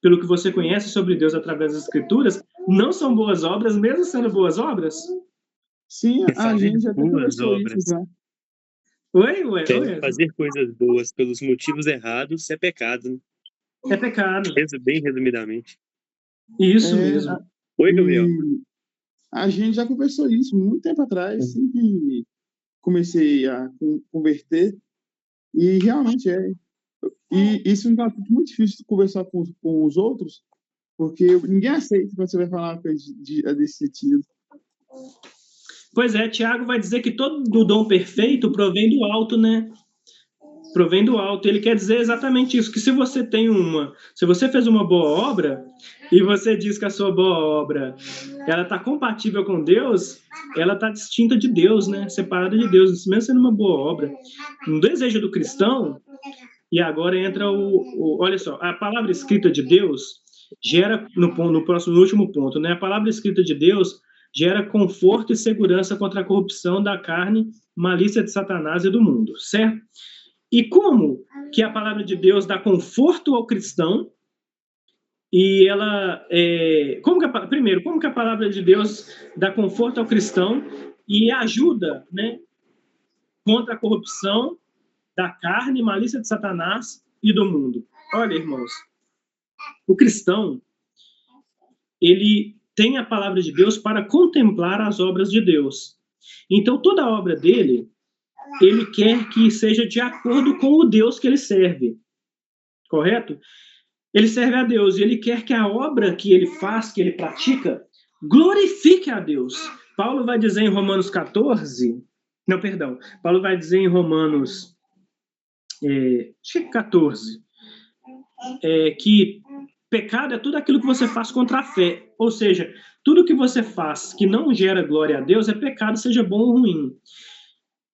S1: pelo que você conhece sobre Deus através das Escrituras, não são boas obras, mesmo sendo boas obras?
S4: Sim, a gente já até conversou isso já.
S3: Fazer coisas boas pelos motivos errados é pecado, né?
S1: É pecado.
S3: Bem resumidamente.
S1: Isso mesmo.
S3: Oi, Gabriel.
S4: A gente já conversou isso muito tempo atrás, assim que comecei a converter, e realmente E isso é um assunto muito difícil de conversar com os outros, porque ninguém aceita quando você vai falar uma coisa desse sentido.
S1: Pois é, Tiago vai dizer que todo dom perfeito provém do alto, né? Provém do alto. Ele quer dizer exatamente isso, que se você fez uma boa obra, e você diz que a sua boa obra ela está compatível com Deus, ela está distinta de Deus, né? Separada de Deus, mesmo sendo uma boa obra. No desejo do cristão, e agora entra olha só, a palavra escrita de Deus gera, no último ponto, né? A palavra escrita de Deus gera conforto e segurança contra a corrupção da carne, malícia de Satanás e do mundo, certo? E como que a palavra de Deus dá conforto ao cristão? E ela, primeiro, como que a palavra de Deus dá conforto ao cristão e ajuda, né, contra a corrupção da carne, malícia de Satanás e do mundo? Olha, irmãos, o cristão, ele tem a palavra de Deus para contemplar as obras de Deus. Então, toda a obra dele, ele quer que seja de acordo com o Deus que ele serve. Correto? Ele serve a Deus e ele quer que a obra que ele faz, que ele pratica, glorifique a Deus. Paulo vai dizer em Romanos 14... Não, perdão. Paulo vai dizer em Romanos 14 que pecado é tudo aquilo que você faz contra a fé. Ou seja, tudo que você faz que não gera glória a Deus é pecado, seja bom ou ruim.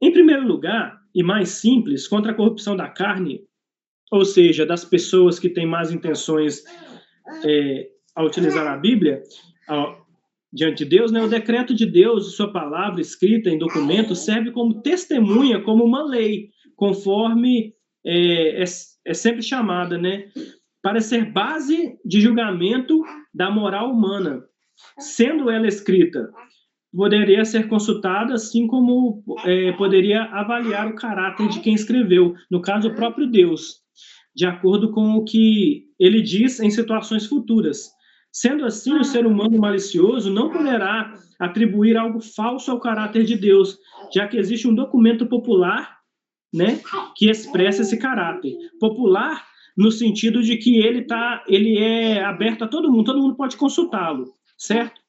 S1: Em primeiro lugar, e mais simples, contra a corrupção da carne, ou seja, das pessoas que têm más intenções ao utilizar a Bíblia diante de Deus, né? O decreto de Deus, sua palavra escrita em documento, serve como testemunha, como uma lei, conforme é sempre chamada, né? Para ser base de julgamento da moral humana. Sendo ela escrita, poderia ser consultada, assim como poderia avaliar o caráter de quem escreveu, no caso, o próprio Deus, de acordo com o que ele diz em situações futuras. Sendo assim, o ser humano malicioso não poderá atribuir algo falso ao caráter de Deus, já que existe um documento popular, né, que expressa esse caráter. Popular no sentido de que ele é aberto a todo mundo pode consultá-lo, certo?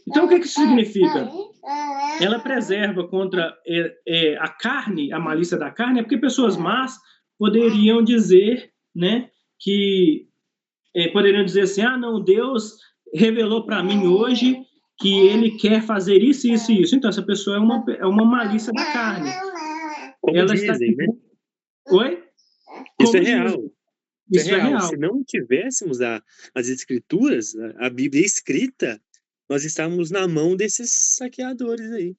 S1: Então, o que isso significa? Ela preserva contra a carne, a malícia da carne, é porque pessoas más poderiam dizer, né, poderiam dizer assim, não, Deus revelou para mim hoje que ele quer fazer isso, isso e isso. Então, essa pessoa é uma malícia da carne.
S3: Como
S1: ela
S3: dizem,
S1: está...
S3: né?
S1: Oi?
S3: Isso
S1: Como
S3: é real.
S1: dizem? Isso é real.
S3: Se não tivéssemos as escrituras, a Bíblia escrita, nós estávamos na mão desses saqueadores aí.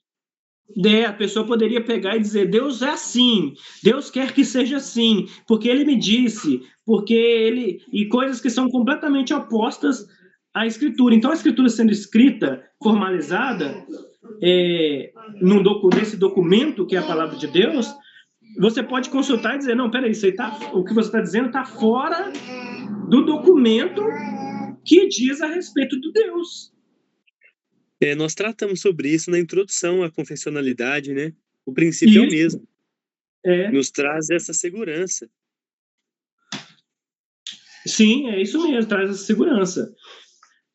S1: A pessoa poderia pegar e dizer, Deus é assim, Deus quer que seja assim, porque ele me disse, e coisas que são completamente opostas à escritura. Então, a escritura sendo escrita, formalizada, nesse documento que é a palavra de Deus, você pode consultar e dizer, não, peraí, o que você está dizendo está fora do documento que diz a respeito de Deus.
S3: Nós tratamos sobre isso na introdução à confessionalidade, né? O princípio é o mesmo. Nos traz essa segurança.
S1: Sim, é isso mesmo, traz essa segurança.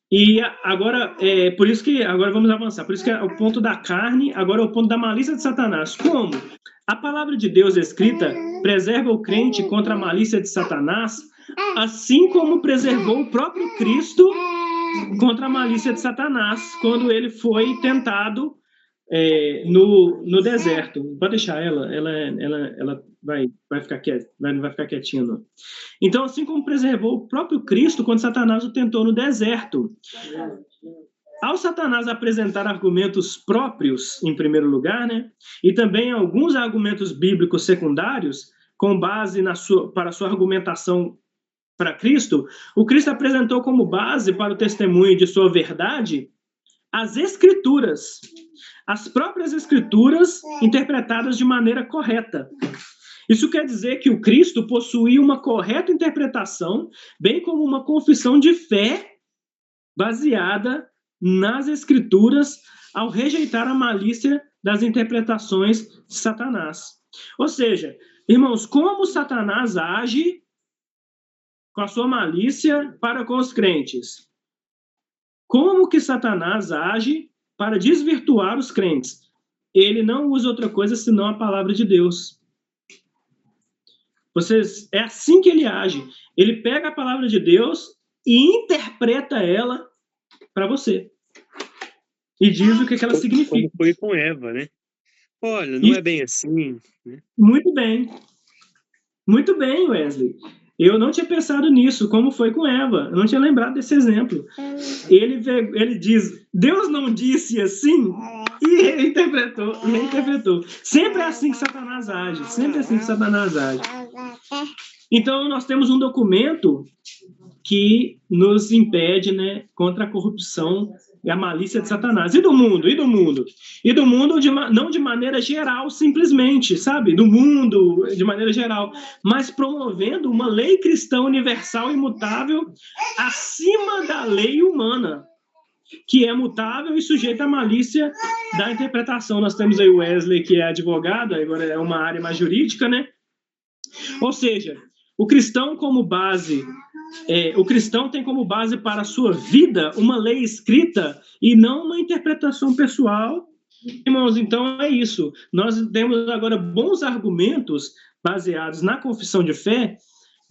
S1: E agora, por isso que agora vamos avançar. Por isso que é o ponto da carne, agora é o ponto da malícia de Satanás. Como? A palavra de Deus escrita preserva o crente contra a malícia de Satanás, assim como preservou o próprio Cristo contra a malícia de Satanás, quando ele foi tentado no deserto. Pode deixar ela vai ficar quieta, não vai ficar quietinha, não. Então, assim como preservou o próprio Cristo quando Satanás o tentou no deserto. Ao Satanás apresentar argumentos próprios, em primeiro lugar, né, e também alguns argumentos bíblicos secundários, com base para sua argumentação para Cristo, o Cristo apresentou como base para o testemunho de sua verdade as Escrituras, as próprias Escrituras interpretadas de maneira correta. Isso quer dizer que o Cristo possuía uma correta interpretação, bem como uma confissão de fé baseada nas Escrituras, ao rejeitar a malícia das interpretações de Satanás. Ou seja, irmãos, como Satanás age com a sua malícia para com os crentes? Como que Satanás age para desvirtuar os crentes? Ele não usa outra coisa senão a palavra de Deus. É assim que ele age. Ele pega a palavra de Deus e interpreta ela para você. E diz o que ela significa.
S3: Como foi com Eva, né? Olha, não é bem assim. Né?
S1: Muito bem. Muito bem, Wesley. Eu não tinha pensado nisso, como foi com Eva. Eu não tinha lembrado desse exemplo. Ele diz, Deus não disse assim, e reinterpretou. Sempre é assim que Satanás age. Sempre é assim que Satanás age. Então, nós temos um documento que nos impede, né, contra a corrupção e a malícia de Satanás. E do mundo? Não de maneira geral, simplesmente, sabe? Do mundo, de maneira geral, mas promovendo uma lei cristã universal e imutável acima da lei humana, que é mutável e sujeita à malícia da interpretação. Nós temos aí o Wesley, que é advogado, agora é uma área mais jurídica, né? Ou seja, o cristão tem como base para a sua vida uma lei escrita e não uma interpretação pessoal. Irmãos, então é isso. Nós temos agora bons argumentos baseados na confissão de fé,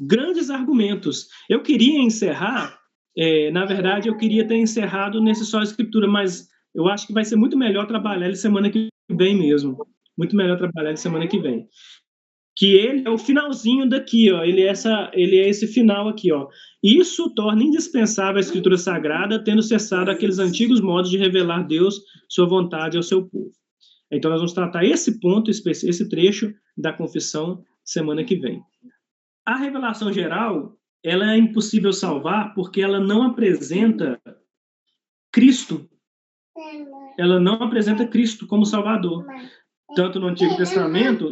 S1: grandes argumentos. Eu queria encerrar, na verdade, eu queria ter encerrado nesse só escritura, mas eu acho que vai ser muito melhor trabalhar ele semana que vem mesmo. Muito melhor trabalhar ele semana que vem. Que ele é o finalzinho daqui, ó. Ele é esse final aqui, ó. Isso torna indispensável a Escritura Sagrada, tendo cessado aqueles antigos modos de revelar Deus, sua vontade ao seu povo. Então, nós vamos tratar esse ponto, esse trecho da confissão, semana que vem. A revelação geral, ela é impossível salvar porque ela não apresenta Cristo. Ela não apresenta Cristo como Salvador. Tanto no Antigo Testamento,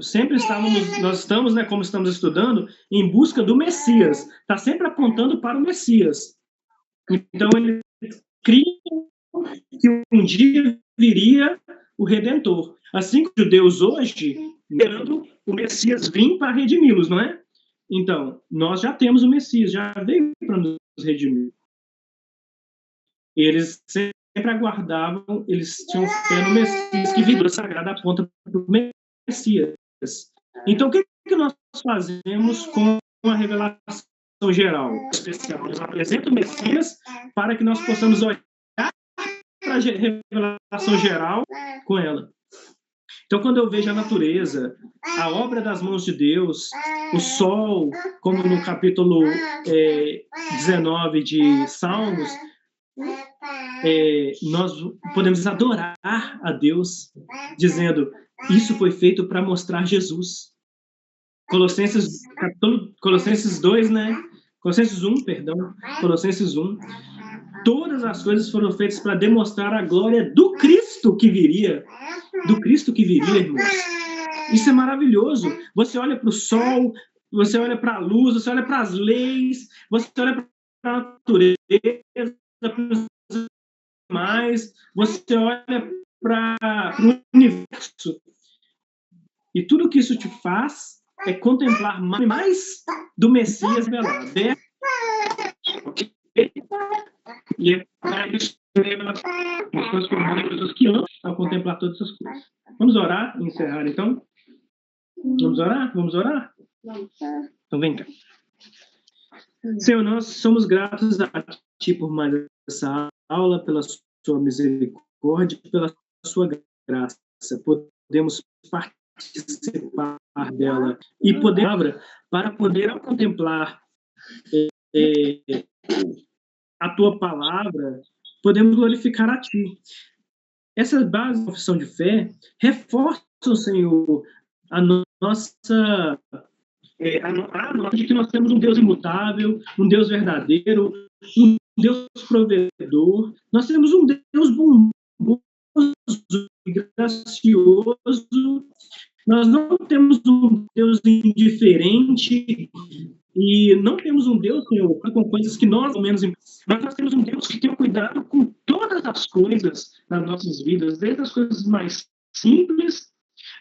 S1: nós estamos, né, como estamos estudando, em busca do Messias. Está sempre apontando para o Messias. Então, ele cria que um dia viria o Redentor. Assim que os judeus hoje, esperando o Messias vir para redimi-los, não é? Então, nós já temos o Messias, já veio para nos redimir. Eles aguardavam, eles tinham fé no Messias, que viria sagrada aponta para o Messias. Então, o que nós fazemos com a revelação geral? Especial. Nós apresentamos o Messias para que nós possamos olhar para a revelação geral com ela. Então, quando eu vejo a natureza, a obra das mãos de Deus, o sol, como no capítulo 19 de Salmos, nós podemos adorar a Deus, dizendo, isso foi feito para mostrar Jesus. Colossenses 2, né? Colossenses 1, perdão. Colossenses 1. Todas as coisas foram feitas para demonstrar a glória do Cristo que viria. Do Cristo que viria, irmãos. Isso é maravilhoso. Você olha para o sol, você olha para a luz, você olha para as leis, você olha para a natureza, para os animais, você olha para o universo. E tudo que isso te faz é contemplar mais do Messias velado. E é para isso que pessoas que amam ao contemplar todas essas coisas. Vamos orar e encerrar, então? Vamos orar? Vamos orar? Então vem cá. Senhor, nós somos gratos a Ti por mais essa aula, pela Sua misericórdia, pela Sua graça. Podemos participar dela e poder, para poder ao contemplar a Tua palavra, podemos glorificar a Ti. Essa base da confissão de fé reforça, Senhor, a nossa de que nós temos um Deus imutável, um Deus verdadeiro, um Deus provedor. Nós temos um Deus bondoso e gracioso. Nós não temos um Deus indiferente e não temos um Deus, Senhor, com coisas que nós, ao menos, mas nós temos um Deus que tem cuidado com todas as coisas nas nossas vidas, desde as coisas mais simples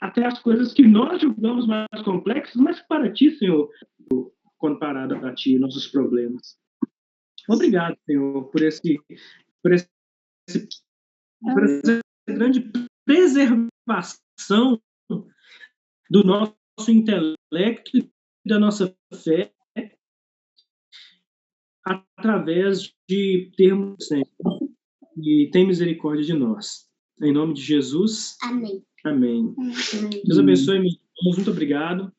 S1: até as coisas que nós julgamos mais complexas, mas para Ti, Senhor, comparado a Ti, nossos problemas. Obrigado, Senhor, por essa grande preservação do nosso intelecto e da nossa fé através de termos e tem misericórdia de nós. Em nome de Jesus.
S5: Amém.
S1: Amém. Deus abençoe, meus irmãos. Muito obrigado.